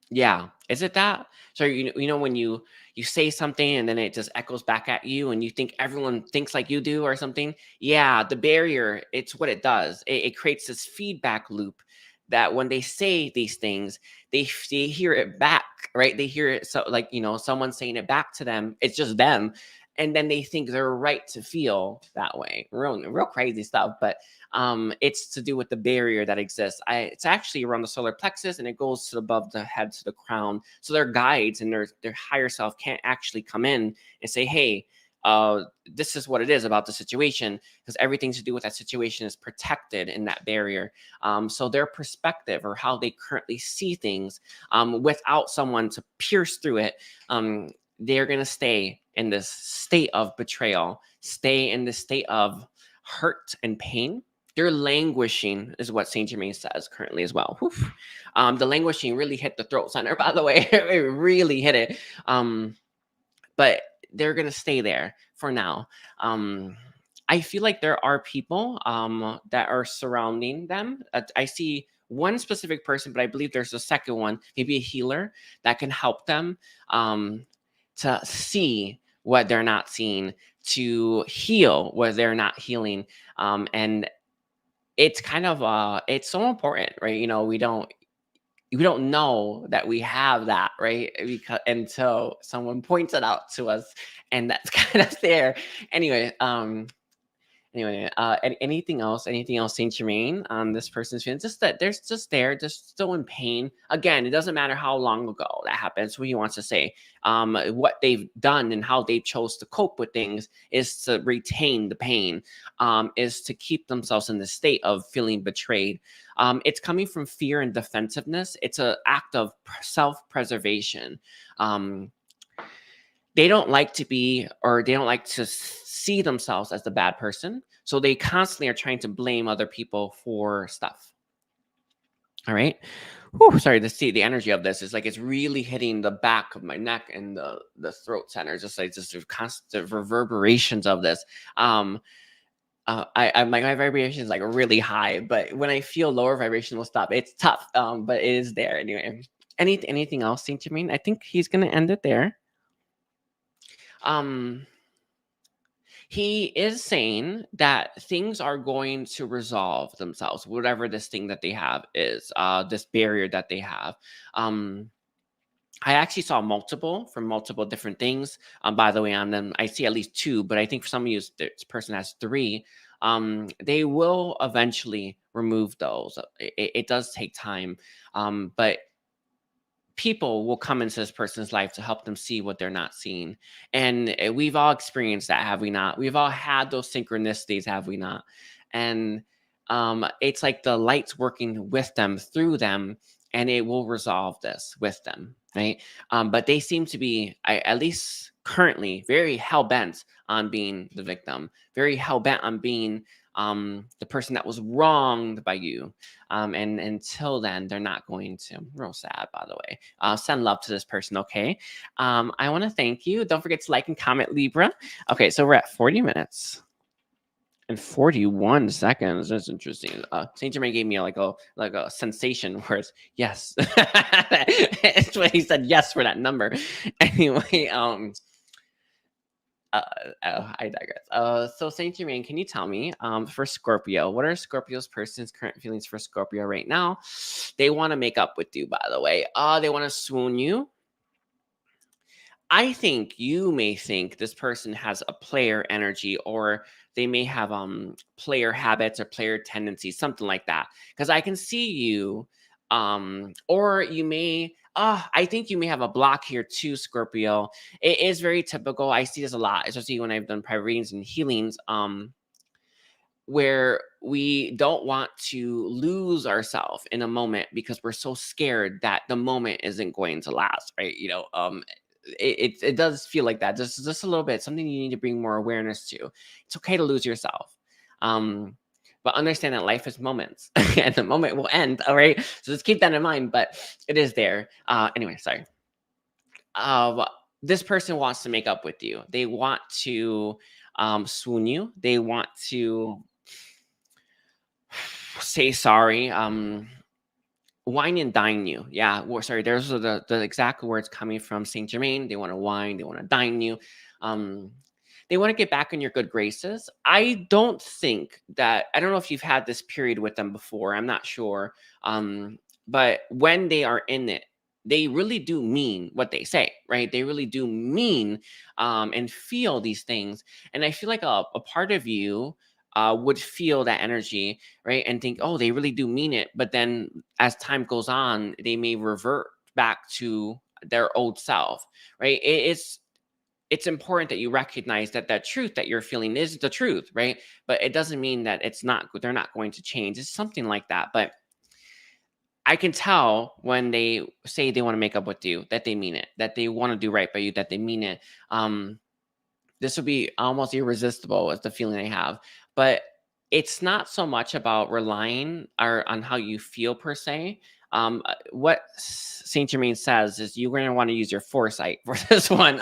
Yeah, is it that? So when you say something and then it just echoes back at you, and you think everyone thinks like you do or something. Yeah, the barrier, it's what it does. It creates this feedback loop, that when they say these things, they hear it back, right? They hear it, so like, someone saying it back to them. It's just them. And then they think they're right to feel that way. Real crazy stuff. But it's to do with the barrier that exists. It's actually around the solar plexus, and it goes to above the head to the crown. So their guides and their higher self can't actually come in and say, hey, this is what it is about the situation, because everything to do with that situation is protected in that barrier. So their perspective, or how they currently see things, without someone to pierce through it, they're going to stay in this state of betrayal, stay in this state of hurt and pain. They're languishing, is what Saint Germain says currently as well. The languishing really hit the throat center, by the way. It really hit it. But they're going to stay there for now. I feel like there are people that are surrounding them. I see one specific person, but I believe there's a second one, maybe a healer, that can help them to see what they're not seeing, to heal what they're not healing. And it's kind of it's so important, right? We don't know that we have that, right? Because until someone points it out to us, and that's kind of there. Anyway, anything else? Saint Germain, on this person's feeling? Just that they're just still in pain. Again, it doesn't matter how long ago that happened. What he wants to say, what they've done and how they chose to cope with things is to retain the pain, is to keep themselves in the state of feeling betrayed. It's coming from fear and defensiveness. It's an act of self-preservation. they don't like to be, or they don't like to see themselves as the bad person. So they constantly are trying to blame other people for stuff. All right. Whew, sorry, the energy of this is like it's really hitting the back of my neck and the throat center, just like just constant reverberations of this. My vibration is like really high, but when I feel lower vibration will stop. It's tough, but it is there anyway. Anything else, Saint Germain? I think he's gonna end it there. He is saying that things are going to resolve themselves, whatever this thing that they have is, this barrier that they have. I actually saw multiple different things. By the way, on them, I see at least 2, but I think for some of you, this person has 3. They will eventually remove those. It does take time, but people will come into this person's life to help them see what they're not seeing. And we've all experienced that, have we not? We've all had those synchronicities, have we not? And it's like the light's working with them, through them, and it will resolve this with them, right? But they seem to be, at least currently, very hell-bent on being the victim, very hell-bent on being the person that was wronged by you. And until then, they're not going to. Real sad, by the way. Send love to this person, okay? I want to thank you. Don't forget to like and comment, Libra. Okay, so we're at 40 minutes and 41 seconds. That's interesting. Saint Germain gave me like a sensation where it's yes. It's when he said yes for that number. Anyway, I digress. So Saint Germain, can you tell me, for Scorpio, what are Scorpio's person's current feelings for Scorpio right now? They want to make up with you, by the way. They want to swoon you. I think you may think this person has a player energy, or they may have player habits or player tendencies, something like that. Because I can see you, or you may. I think you may have a block here too, Scorpio. It is very typical. I see this a lot, especially when I've done private readings and healings, where we don't want to lose ourselves in a moment because we're so scared that the moment isn't going to last, right? It does feel like that, just a little bit, something you need to bring more awareness to. It's okay to lose yourself, but understand that life is moments and the moment will end. All right, so just keep that in mind, but it is there. Anyway, sorry. This person wants to make up with you. They want to swoon you. They want to say sorry, wine and dine you. Yeah, sorry, those are the exact words coming from Saint Germain. They want to wine, they want to dine you. They want to get back in your good graces. I don't know if you've had this period with them before. I'm not sure. But when they are in it, they really do mean what they say, right? They really do mean and feel these things. And I feel like a part of you would feel that energy, right? And think, oh, they really do mean it. But then as time goes on, they may revert back to their old self, right? It's important that you recognize that that truth that you're feeling is the truth, right? But it doesn't mean that they're not going to change. It's something like that. But I can tell when they say they want to make up with you, that they mean it, that they want to do right by you, that they mean it. This would be almost irresistible, is the feeling I have. But it's not so much about relying on how you feel per se. What Saint Germain says is you're going to want to use your foresight for this one.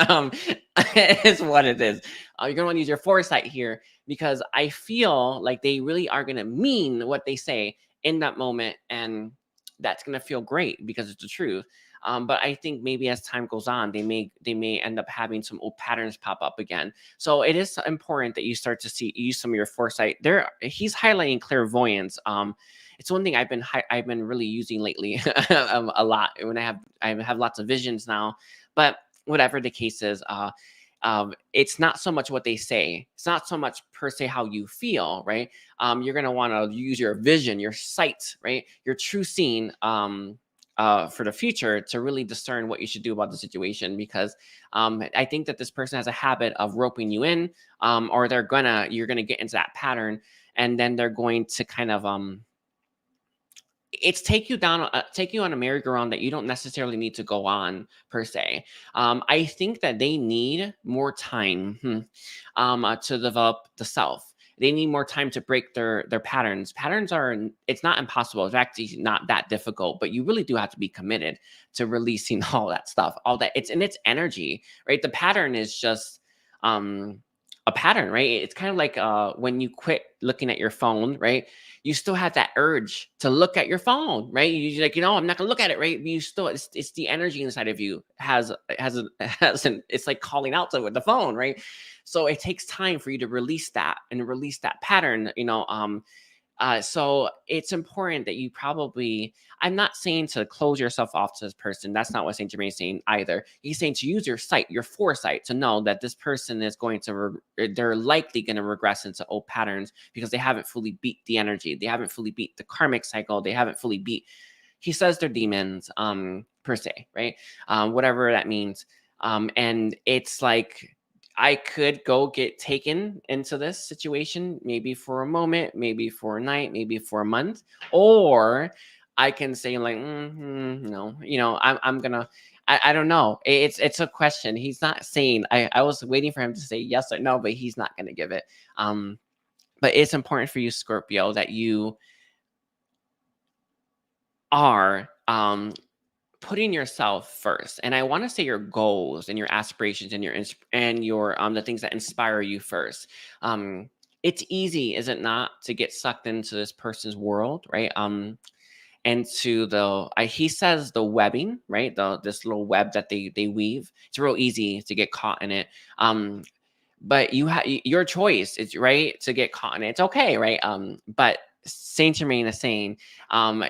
Is what it is. You're going to want to use your foresight here, because I feel like they really are going to mean what they say in that moment, and that's going to feel great because it's the truth. But I think maybe as time goes on, they may end up having some old patterns pop up again. So it is important that you start to use some of your foresight. He's highlighting clairvoyance. It's one thing I've been really using lately a lot when I have lots of visions now. But whatever the case is, it's not so much what they say. It's not so much per se how you feel, right? You're going to want to use your vision, your sight, right? Your true seeing, for the future, to really discern what you should do about the situation. Because I think that this person has a habit of roping you in, or you're gonna get into that pattern, and then they're going to kind of it's take you on a merry-go-round that you don't necessarily need to go on per se. I think that they need more time to develop the self. They need more time to break their patterns. Patterns are, it's not impossible. It's actually not that difficult, but you really do have to be committed to releasing all that stuff, all that. It's in its energy, right? The pattern is just a pattern, right? It's kind of like when you quit looking at your phone, right? You still have that urge to look at your phone, right? You're like, I'm not gonna look at it, right? But you still, it's the energy inside of you it's like calling out to the phone, right? So it takes time for you to release that and release that pattern, so it's important that you probably, I'm not saying to close yourself off to this person. That's not what Saint Germain is saying either. He's saying to use your sight, your foresight, to know that this person is going to, they're likely going to regress into old patterns because they haven't fully beat the energy. They haven't fully beat the karmic cycle. They haven't fully beat, he says they're demons, per se, right? Whatever that means. And it's like, I could go get taken into this situation, maybe for a moment, maybe for a night, maybe for a month, or I can say like, no, I'm gonna, I don't know. It's a question. He's not saying, I was waiting for him to say yes or no, but he's not gonna give it. But it's important for you, Scorpio, that you are, putting yourself first. And I want to say your goals and your aspirations and your the things that inspire you first. It's easy, is it not, to get sucked into this person's world, right? And to he says the webbing, right? This little web that they weave. It's real easy to get caught in it. But you have your choice, it's right to get caught in it. It's okay, right? But Saint Germain is saying,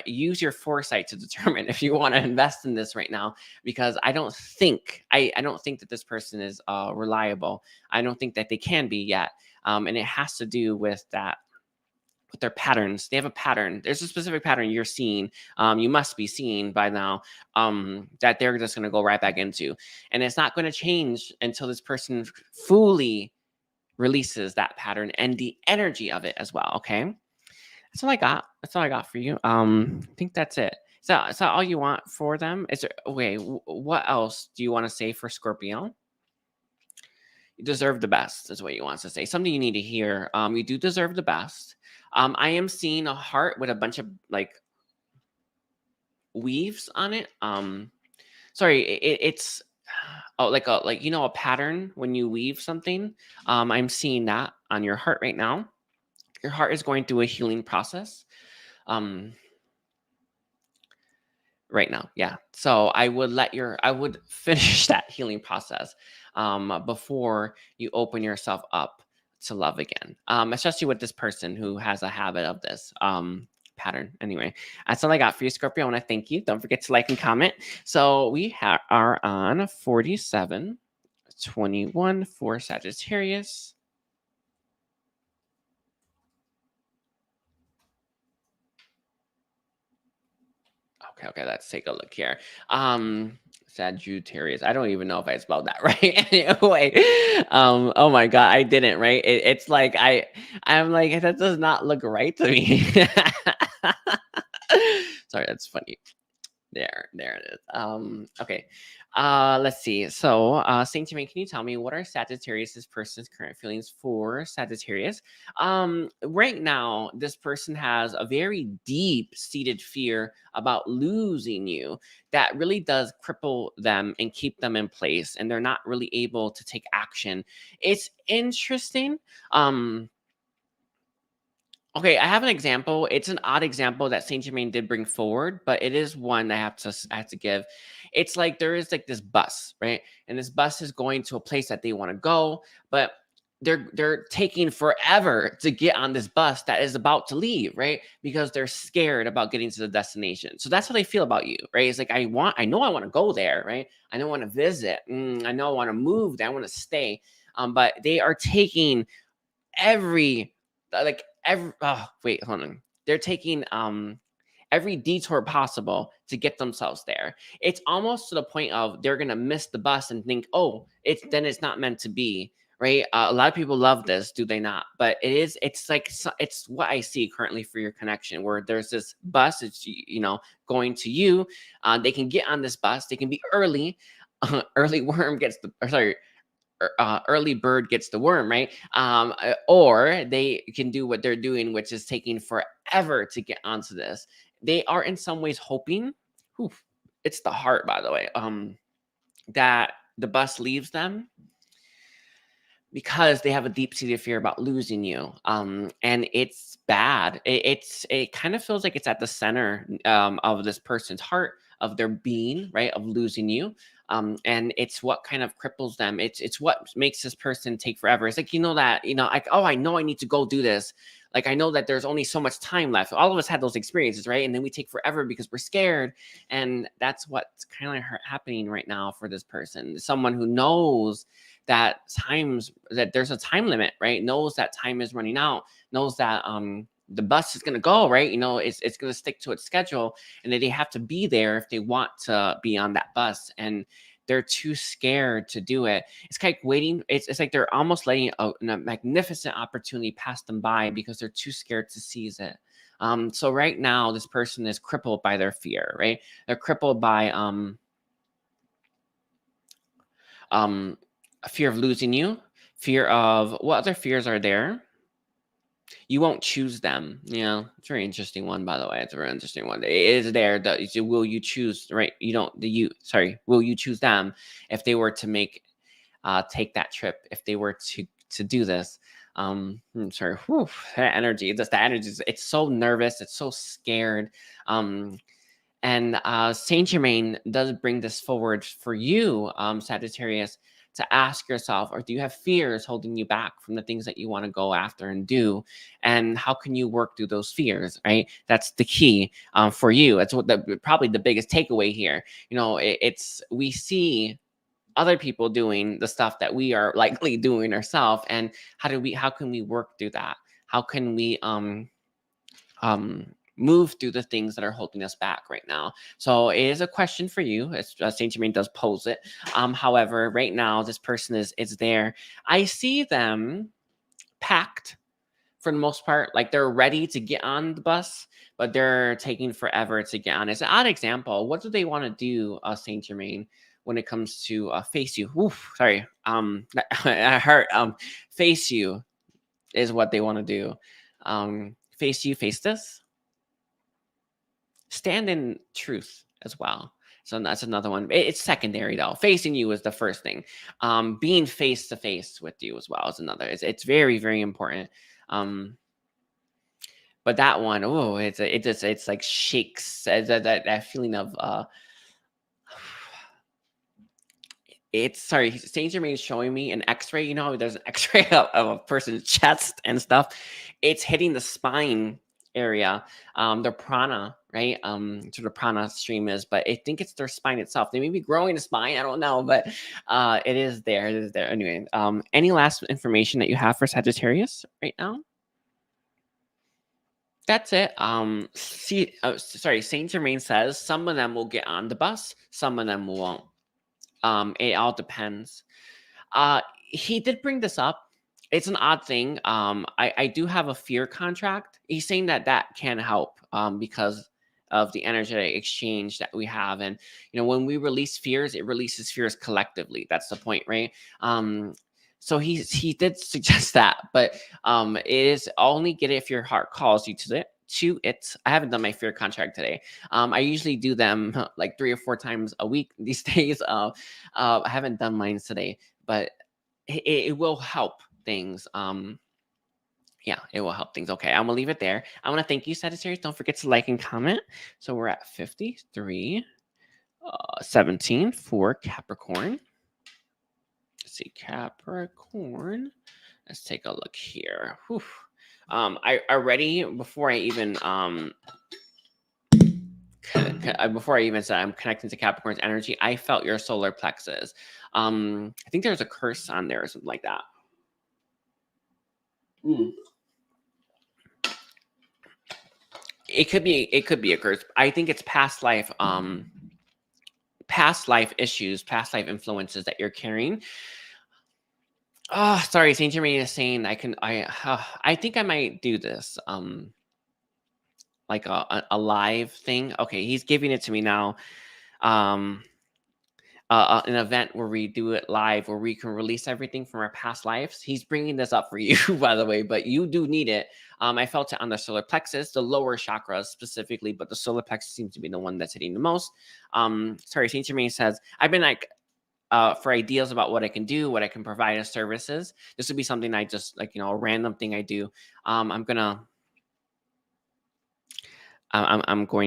use your foresight to determine if you want to invest in this right now, because I don't think that this person is reliable. I don't think that they can be yet, and it has to do with that, with their patterns. They have a pattern. There's a specific pattern you're seeing. You must be seeing by now, that they're just going to go right back into, and it's not going to change until this person fully releases that pattern and the energy of it as well. Okay. That's all I got. That's all I got for you. I think that's it. Is that all you want for them? Is there, okay, what else do you want to say for Scorpio? You deserve the best is what you want to say. Something you need to hear. You do deserve the best. I am seeing a heart with a bunch of like weaves on it. Sorry, it's like a pattern when you weave something. I'm seeing that on your heart right now. Your heart is going through a healing process. Right now, yeah. So I would finish that healing process before you open yourself up to love again, especially with this person who has a habit of this pattern. Anyway, that's all I got for you, Scorpio. I want to thank you. Don't forget to like and comment. So we are on 4721 for Sagittarius. Okay, let's take a look here. Sagittarius. I don't even know if I spelled that right. Anyway, oh my god, I didn't, right? It's like I'm like, that does not look right to me. Sorry, that's funny. There it is. Okay. Let's see. So, Saint Germain, can you tell me what are Sagittarius's person's current feelings for Sagittarius? Right now, this person has a very deep-seated fear about losing you that really does cripple them and keep them in place, and they're not really able to take action. It's interesting. Okay, I have an example. It's an odd example that Saint Germain did bring forward, but it is one I have to give. It's like there is like this bus, right? And this bus is going to a place that they want to go, but they're taking forever to get on this bus that is about to leave, right? Because they're scared about getting to the destination. So that's how they feel about you, right? It's like I know I want to go there, right? I know I want to visit. I know I want to move there. I want to stay. But they are taking every wait, hold on. They're taking every detour possible to get themselves there. It's almost to the point of they're gonna miss the bus and think, oh, it's not meant to be, right? A lot of people love this, do they not? But it's like, it's what I see currently for your connection, where there's this bus, it's, you know, going to you. They can get on this bus, they can be early. Early worm gets the, or sorry, early bird gets the worm, right? Or they can do what they're doing, which is taking forever to get onto this. They are in some ways hoping, whew, it's the heart, by the way, that the bus leaves them, because they have a deep-seated fear about losing you. And it's bad. It kind of feels like it's at the center of this person's heart, of their being, right? Of losing you. And it's what kind of cripples them. It's what makes this person take forever. It's like, you know, that, you know, like, oh, I know I need to go do this. Like, I know that there's only so much time left. All of us had those experiences, right? And then we take forever because we're scared. And that's what's kind of like happening right now for this person. Someone who knows that there's a time limit, right? Knows that time is running out, knows that the bus is going to go, right? You know, it's going to stick to its schedule, and that they have to be there if they want to be on that bus, and they're too scared to do it. It's kind of waiting. It's like they're almost letting a magnificent opportunity pass them by because they're too scared to seize it. So right now, this person is crippled by their fear, right? They're crippled by a fear of losing you, fear of, what other fears are there? You won't choose them. Yeah, it's a very interesting one, by the way. It's a very interesting one. It is there. Will you choose, right? You don't, will you choose them if they were to take that trip, if they were to do this? Sorry, whew, that energy, it's so nervous, it's so scared. And Saint Germain does bring this forward for you, Sagittarius, to ask yourself, or do you have fears holding you back from the things that you want to go after and do? And how can you work through those fears, right? That's the key for you. That's what probably the biggest takeaway here. You know, we see other people doing the stuff that we are likely doing ourselves, and how can we work through that? How can we move through the things that are holding us back right now? So it is a question for you. Saint Germain does pose it. However, right now this person is there. I see them packed for the most part, like they're ready to get on the bus, but they're taking forever to get on. It's an odd example. What do they want to do, Saint Germain, when it comes to face you? Oof, sorry. I heard face you is what they want to do. Face you, face this. Stand in truth as well. So that's another one. It's secondary though. Facing you is the first thing. Being face to face with you as well is another. It's very, very important. But that one, oh, it's like shakes that feeling of it's, sorry, Saint Germain is showing me an X-ray. You know, there's an X-ray of a person's chest and stuff. It's hitting the spine area, their prana, right? So the prana stream is, but I think it's their spine itself. They may be growing a spine, I don't know, but it is there. It is there. Anyway, any last information that you have for Sagittarius right now? That's it. Sorry, Saint Germain says some of them will get on the bus, some of them won't. It all depends. He did bring this up. It's an odd thing. I do have a fear contract. He's saying that can help because of the energetic exchange that we have. And, you know, when we release fears, it releases fears collectively. That's the point, right? So he did suggest that, but it is only get it if your heart calls you to it. I haven't done my fear contract today. I usually do them like 3 or 4 times a week these days. I haven't done mine today, but it will help things. Yeah, it will help things. Okay, I'm gonna leave it there. I want to thank you, Sagittarius. Don't forget to like and comment. So we're at 53, 17 for Capricorn. Let's see, Capricorn. Let's take a look here. Whew. I already, before I even said I'm connecting to Capricorn's energy, I felt your solar plexus. I think there's a curse on there or something like that. It could be a curse. I think it's past life issues, past life influences that you're carrying. Oh, sorry, Saint Germain is saying I think I might do this. Like a live thing. Okay, he's giving it to me now. Um, an event where we do it live, where we can release everything from our past lives. He's bringing this up for you, by the way, but you do need it. I felt it on the solar plexus, the lower chakras specifically, but the solar plexus seems to be the one that's hitting the most. Sorry, Saint Germain says, I've been like, for ideas about what I can do, what I can provide as services. This would be something I just like, a random thing I do. I'm going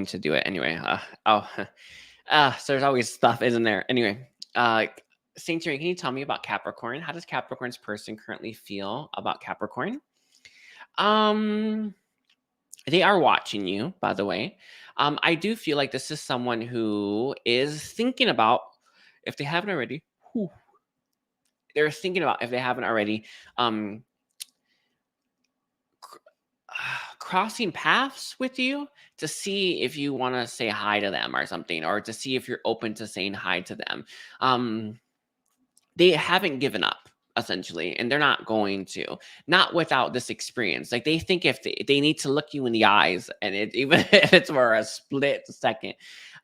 to do it anyway. So there's always stuff, isn't there? Anyway, Saint Jerry, can you tell me about Capricorn? How does Capricorn's person currently feel about Capricorn? Um, they are watching you, by the way. I do feel like this is someone who is thinking about, if they haven't already, they're thinking about, if they haven't already, um, crossing paths with you to see if you want to say hi to them or something, or to see if you're open to saying hi to them. They haven't given up, essentially, and they're not going to, not without this experience. Like, they think if they need to look you in the eyes, and even if it's for a split second,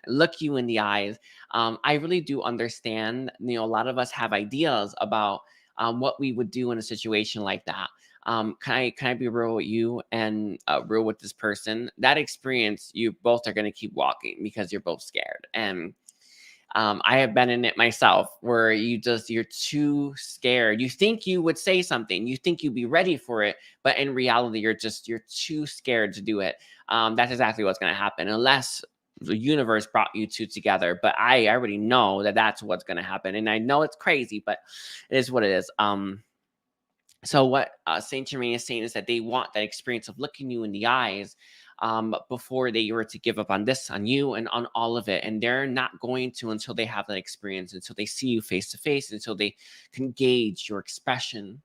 look you in the eyes. I really do understand, a lot of us have ideas about what we would do in a situation like that. Can I be real with you and real with this person? That experience, you both are going to keep walking because you're both scared. And I have been in it myself, where you're too scared. You think you would say something, you think you'd be ready for it, but in reality, you're too scared to do it. That's exactly what's going to happen, unless the universe brought you two together. But I already know that that's what's going to happen, and I know it's crazy, but it is what it is. So what Saint Germain is saying is that they want that experience of looking you in the eyes before they were to give up on this, on you, and on all of it. And they're not going to until they have that experience, until they see you face to face, until they can gauge your expression.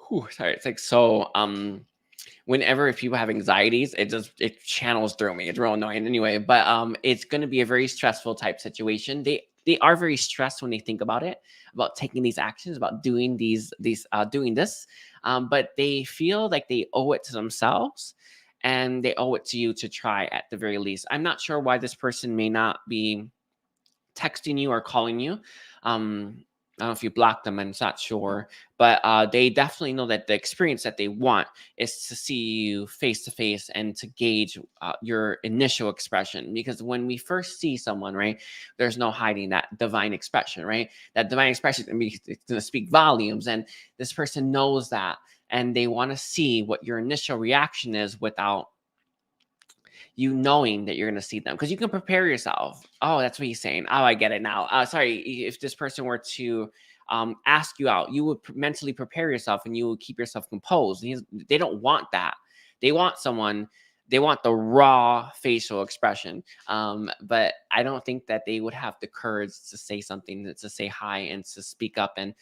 Whew, sorry, it's like so. Whenever if people have anxieties, it channels through me. It's real annoying anyway. But it's going to be a very stressful type situation. They are very stressed when they think about it, about taking these actions, about doing doing this. But they feel like they owe it to themselves, and they owe it to you to try at the very least. I'm not sure why this person may not be texting you or calling you. I don't know if you blocked them, I'm not sure, but they definitely know that the experience that they want is to see you face to face and to gauge your initial expression. Because when we first see someone, right, there's no hiding that divine expression, right? That divine expression is going to speak volumes, and this person knows that, and they want to see what your initial reaction is without you knowing that you're going to see them, because you can prepare yourself. Oh, that's what he's saying. Oh, I get it now. Sorry, if this person were to ask you out, you would mentally prepare yourself, and you would keep yourself composed. They don't want that. They want someone. They want the raw facial expression. But I don't think that they would have the courage to say something, to say hi, and to speak up, and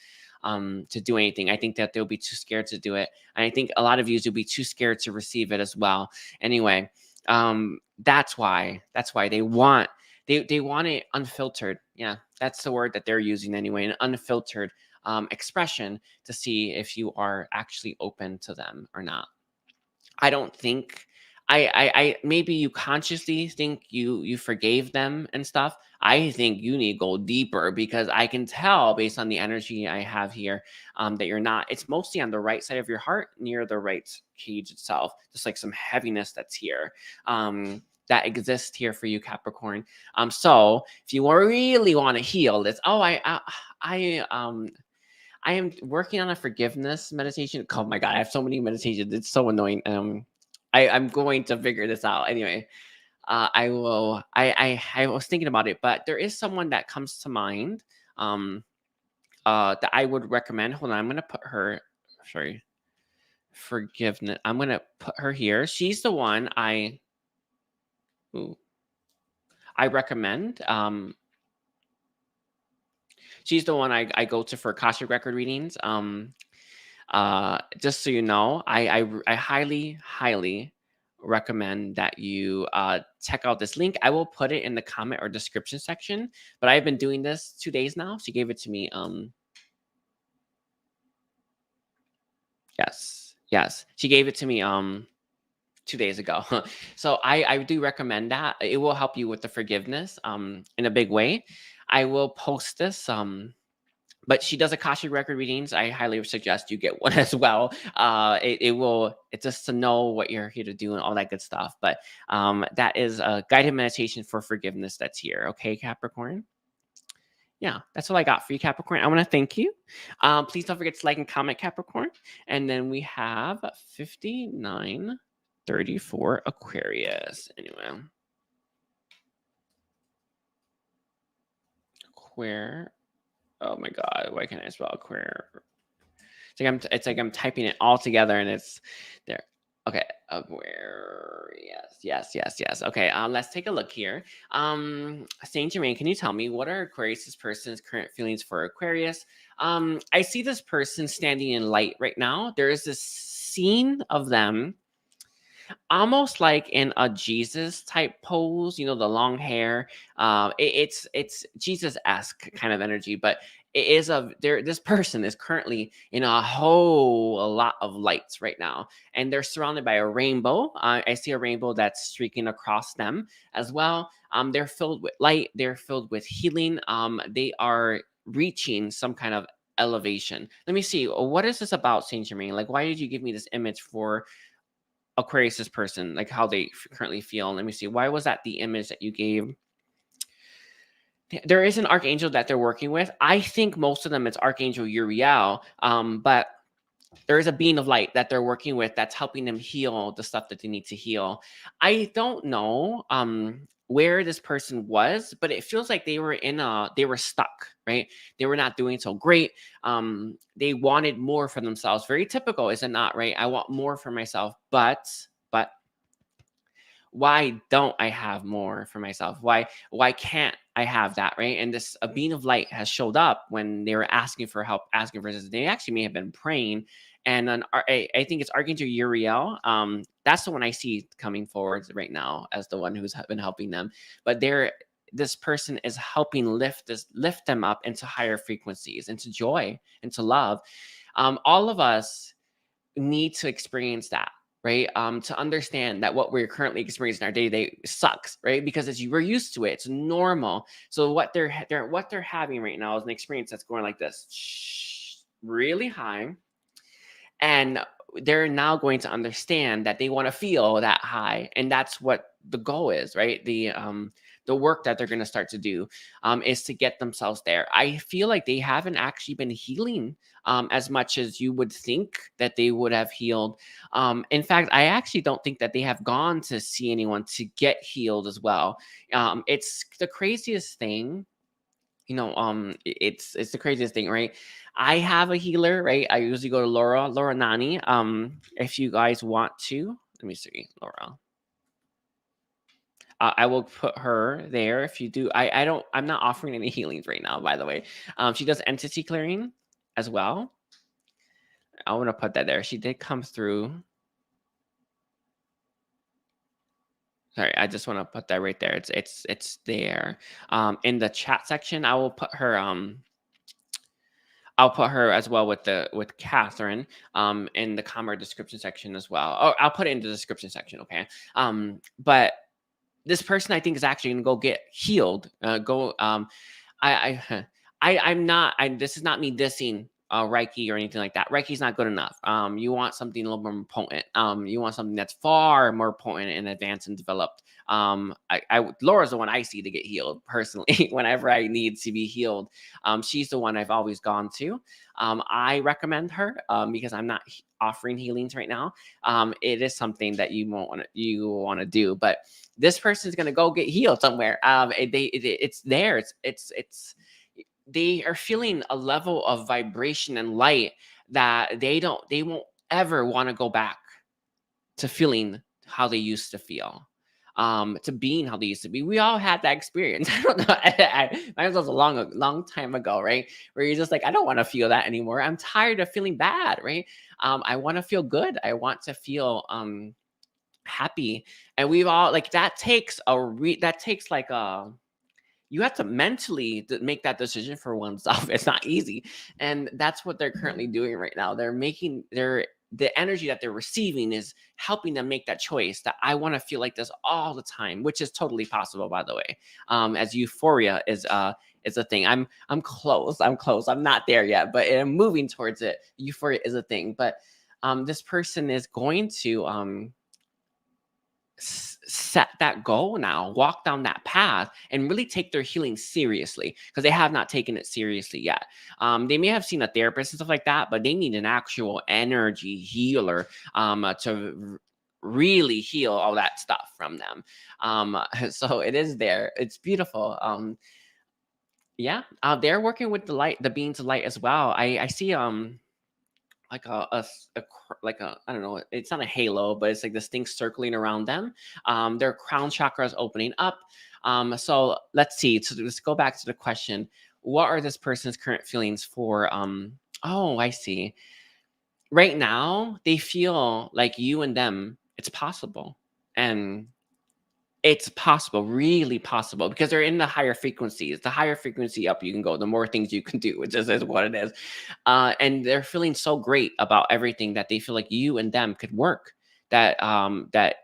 to do anything. I think that they'll be too scared to do it. And I think a lot of you will be too scared to receive it as well. Anyway, that's why they want it unfiltered. Yeah, that's the word that they're using anyway, an unfiltered expression, to see if you are actually open to them or not. I don't think I maybe you consciously think you forgave them and stuff. I think you need to go deeper, because I can tell based on the energy I have here that you're not. It's mostly on the right side of your heart, near the right cage itself, just like some heaviness that's here. That exists here for you, Capricorn. So if you really want to heal this, I am working on a forgiveness meditation. Oh my god, I have so many meditations. It's so annoying. I'm going to figure this out anyway. I will. I was thinking about it, but there is someone that comes to mind. That I would recommend. Hold on, I'm gonna put her. Sorry, forgiveness. I'm gonna put her here. She's the one ooh, I recommend. She's the one I go to for Akashic record readings. Just so you know, I highly recommend that you check out this link. I will put it in the comment or description section, but I've been doing this 2 days now. She gave it to me. Yes, she gave it to me 2 days ago. So I do recommend that. It will help you with the forgiveness in a big way. I will post this but she does Akashic record readings. I highly suggest you get one as well. It's just to know what you're here to do and all that good stuff. But that is a guided meditation for forgiveness that's here. Okay, Capricorn? Yeah, that's what I got for you, Capricorn. I want to thank you. Please don't forget to like and comment, Capricorn. And then we have 5934 Aquarius. Anyway. Oh my God, why can't I spell queer? It's like I'm typing it all together and it's there. Okay, yes. Okay, let's take a look here. Saint Germain, can you tell me what are Aquarius's person's current feelings for Aquarius? I see this person standing in light right now. There is this scene of them almost like in a Jesus type pose, you know, the long hair. It's Jesus-esque kind of energy, but it is this person is currently in a lot of lights right now, and they're surrounded by a rainbow. I see a rainbow that's streaking across them as well. They're filled with light, they're filled with healing. They are reaching some kind of elevation. Let me see, what is this about, Saint Germain? Like, why did you give me this image for Aquarius's person, like how they currently feel? Let me see. Why was that the image that you gave? There is an archangel that they're working with. I think most of them it's Archangel Uriel, but there is a being of light that they're working with that's helping them heal the stuff that they need to heal. I don't know where this person was, but it feels like they were stuck, right? They were not doing so great. They wanted more for themselves. Very typical, is it not, right? I want more for myself, but why don't I have more for myself? Why can't I have that, right? And this a being of light has showed up when they were asking for help, asking for assistance. They actually may have been praying, and I think it's Archangel Uriel. That's the one I see coming forward right now as the one who's been helping them. But this person is helping lift them up into higher frequencies, into joy, into love. All of us need to experience that, right? To understand that what we're currently experiencing in our day-to-day sucks, right? Because we're used to it, it's normal. So what they're having right now is an experience that's going like this, really high, and they're now going to understand that they want to feel that high, and that's what the goal is, right? The work that they're going to start to do is to get themselves there. I feel like they haven't actually been healing as much as you would think that they would have healed. In fact, I actually don't think that they have gone to see anyone to get healed as well. It's the craziest thing. You know, it's the craziest thing, right? I have a healer, right? I usually go to Laura Nani. If you guys want to, let me see, Laura. I will put her there if you do. I'm not offering any healings right now, by the way. She does entity clearing as well. I want to put that there. She did come through. Sorry, I just want to put that right there. It's there. In the chat section, I will put her. I'll put her as well with Katherine in the comment description section as well. Oh, I'll put it in the description section, okay? But this person I think is actually gonna go get healed. I'm not. This is not me dissing Reiki or anything like that. Reiki's not good enough. You want something a little more potent. You want something that's far more potent and advanced and developed. Laura's the one I see to get healed personally whenever I need to be healed. She's the one I've always gone to. I recommend her because I'm not offering healings right now. It is something that you want to do, but this person is going to go get healed somewhere. It's there. They are feeling a level of vibration and light that they won't ever want to go back to feeling how they used to feel, to being how they used to be. We all had that experience. I don't know. Mine was a long time ago, right? Where you're just like, I don't want to feel that anymore. I'm tired of feeling bad, right? I want to feel good. I want to feel happy. And we've all like that takes like a you have to mentally make that decision for oneself. It's not easy. And that's what they're currently doing right now. The energy that they're receiving is helping them make that choice that I want to feel like this all the time, which is totally possible, by the way. As euphoria is a thing. I'm close. I'm not there yet, but I'm moving towards it. Euphoria is a thing. But this person is going to set that goal now, walk down that path, and really take their healing seriously, because they have not taken it seriously yet. They may have seen a therapist and stuff like that, but they need an actual energy healer to really heal all that stuff from them. So it is there. It's beautiful. Yeah, they're working with the light, the beings of light as well. I see like like a, I don't know, it's not a halo, but it's like this thing circling around them. Their crown chakra is opening up. So let's see. So let's go back to the question: what are this person's current feelings for? Oh, I see. Right now, they feel like you and them, it's possible, and it's possible, really possible, because they're in the higher frequencies. The higher frequency up you can go, the more things you can do, which is what it is. And they're feeling so great about everything that they feel like you and them could work. That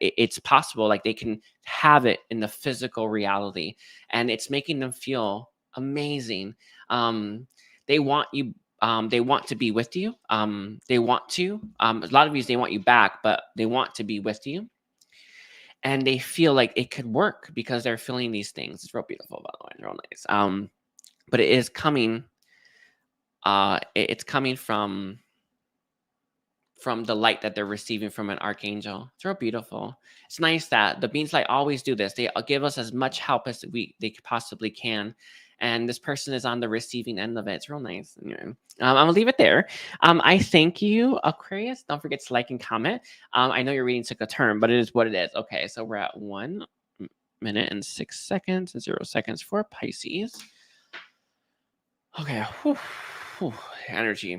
it's possible, like they can have it in the physical reality, and it's making them feel amazing. They want you. They want to be with you. They want to. A lot of these, they want you back, but they want to be with you, and they feel like it could work because they're feeling these things. It's real beautiful, by the way. Real nice. But it is coming. It's coming from the light that they're receiving from an archangel. It's real beautiful. It's nice that the beings light always do this. They give us as much help as they possibly can. And this person is on the receiving end of it. It's real nice. Anyway, I'm gonna leave it there. I thank you, Aquarius. Don't forget to like and comment. I know your reading took a turn, but it is what it is. Okay, so we're at 1 minute and 6 seconds and 0 seconds for Pisces. Okay. Whew, energy.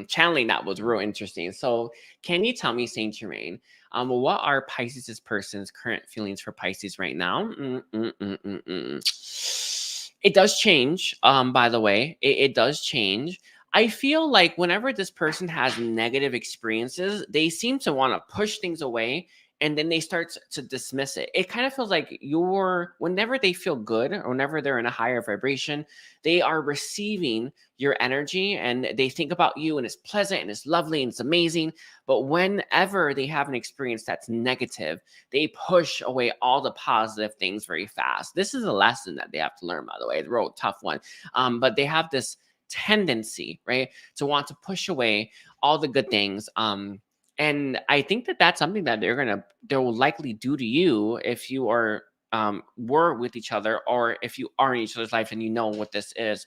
Channeling that was real interesting. So can you tell me, Saint Germain, what are Pisces' person's current feelings for Pisces right now? It does change. By the way, it does change. I feel like whenever this person has negative experiences, they seem to want to push things away, and then they start to dismiss it. It kind of feels like whenever they feel good, or whenever they're in a higher vibration, they are receiving your energy, and they think about you, and it's pleasant and it's lovely and it's amazing. But whenever they have an experience that's negative, they push away all the positive things very fast. This is a lesson that they have to learn, by the way. It's a real tough one. But they have this tendency, right, to want to push away all the good things. And I think that that's something that they will likely do to you if you are were with each other, or if you are in each other's life and you know what this is.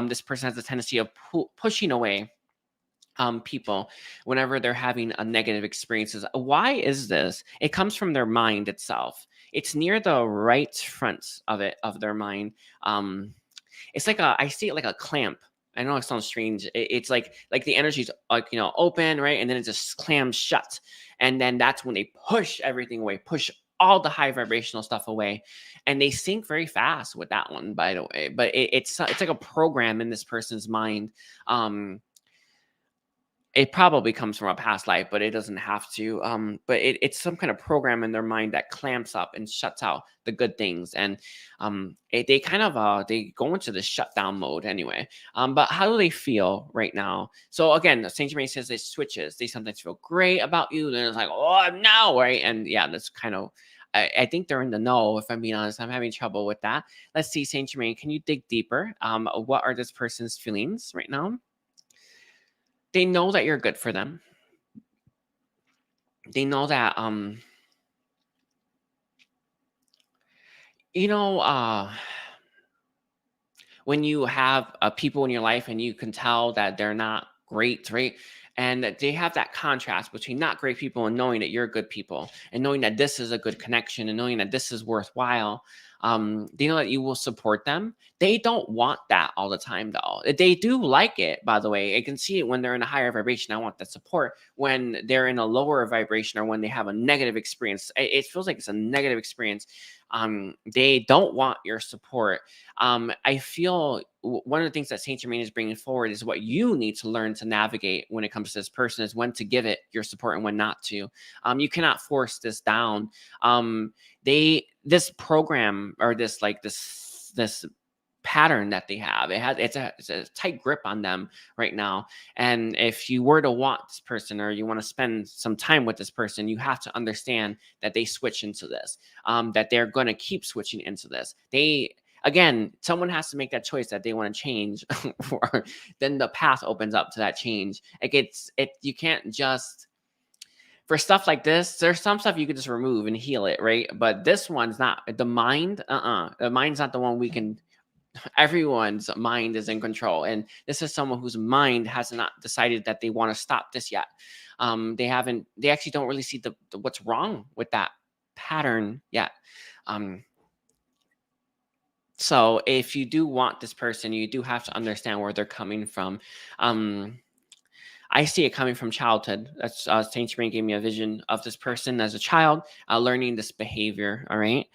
This person has a tendency of pushing away people whenever they're having a negative experiences. Why is this? It comes from their mind itself. It's near the right front of their mind. It's like I see it like a clamp. I know it sounds strange. It's like the energy's like, open, right? And then it just clams shut. And then that's when they push everything away, push all the high vibrational stuff away. And they sink very fast with that one, by the way. But it's like a program in this person's mind. It probably comes from a past life, but it doesn't have to. But it's some kind of program in their mind that clamps up and shuts out the good things, and they kind of they go into the shutdown mode anyway. But how do they feel right now? So again, Saint Germain says it switches. They sometimes feel great about you, then it's like, oh no, right? And yeah, that's kind of. I think they're in the know. If I'm being honest, I'm having trouble with that. Let's see, Saint Germain, can you dig deeper? What are this person's feelings right now? They know that you're good for them. They know that you know when you have people in your life and you can tell that they're not great, right? And that they have that contrast between not great people and knowing that you're good people, and knowing that this is a good connection, and knowing that this is worthwhile. They know that you will support them. They don't want that all the time, though. They do like it, by the way. I can see it when they're in a higher vibration. I want that support. When they're in a lower vibration or when they have a negative experience, it feels like it's a negative experience. They don't want your support. I feel one of the things that Saint Germain is bringing forward is what you need to learn to navigate when it comes to this person is when to give it your support and when not to. You cannot force this down. This program or this pattern that they have, it's a tight grip on them right now. And if you were to want this person or you want to spend some time with this person, you have to understand that they switch into this, that they're going to keep switching into this. Again, someone has to make that choice that they want to change, or then the path opens up to that change. You can't just, for stuff like this, there's some stuff you can just remove and heal it, right? But this one's not the mind. The mind's not the one we can. Everyone's mind is in control, and this is someone whose mind has not decided that they want to stop this yet. They actually don't really see the what's wrong with that pattern yet. So if you do want this person, you do have to understand where they're coming from. I see it coming from childhood. That's Saint Germain gave me a vision of this person as a child, learning this behavior. All right.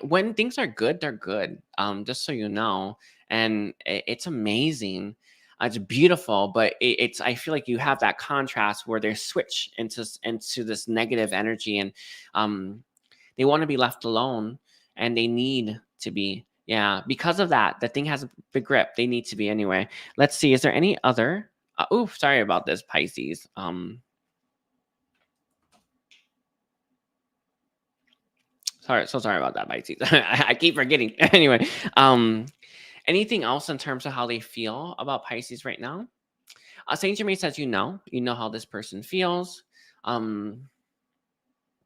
When things are good, they're good. Just so you know, and it's amazing. It's beautiful, but I feel like you have that contrast where they switch into this negative energy, and they want to be left alone, and they need to be. Yeah, because of that, the thing has a big grip. They need to be anyway. Let's see. Is there any other? Sorry about this, Pisces. Sorry about that, Pisces. I keep forgetting. Anyway, anything else in terms of how they feel about Pisces right now? Saint Germain says you know how this person feels.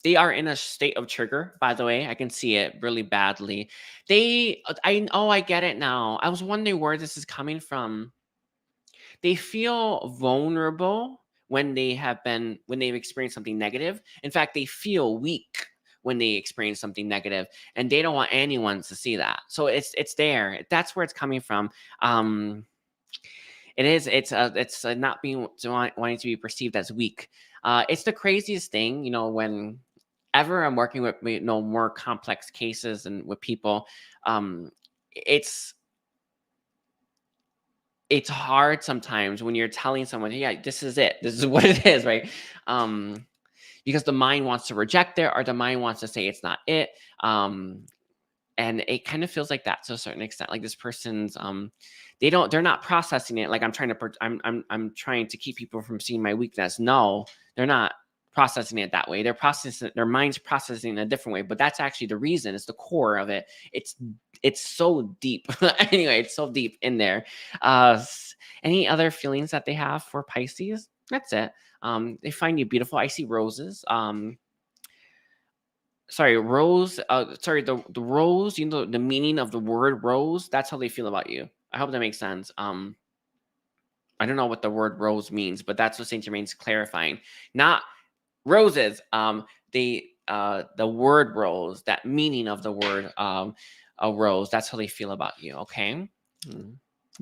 They are in a state of trigger, by the way. I can see it really badly. I get it now. I was wondering where this is coming from. They feel vulnerable when they've experienced something negative. In fact, they feel weak when they experience something negative, and they don't want anyone to see that. So it's there. That's where it's coming from. It's not wanting to be perceived as weak. It's the craziest thing, whenever I'm working with more complex cases and with people, it's hard sometimes when you're telling someone, yeah, this is it. This is what it is, right? Because the mind wants to reject it, or the mind wants to say it's not it. And it kind of feels like that to a certain extent. Like this person's, they're not processing it. Like I'm trying to keep people from seeing my weakness. No, they're not processing it that way. Their mind's processing it a different way, but that's actually the reason. It's the core of it. It's so deep. Anyway, it's so deep in there. Any other feelings that they have for Pisces? That's it. They find you beautiful. I see roses. Rose. The rose. The meaning of the word rose. That's how they feel about you. I hope that makes sense. I don't know what the word rose means, but that's what Saint Germain's clarifying. Not roses. The word rose. That meaning of the word a rose. That's how they feel about you. Okay.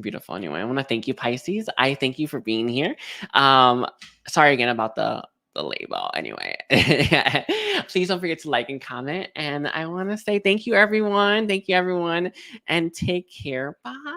Beautiful. Anyway, I want to thank you, Pisces. I thank you for being here. Sorry again about the label. Anyway, please don't forget to like and comment. And I want to say thank you, everyone. Thank you, everyone. And take care. Bye.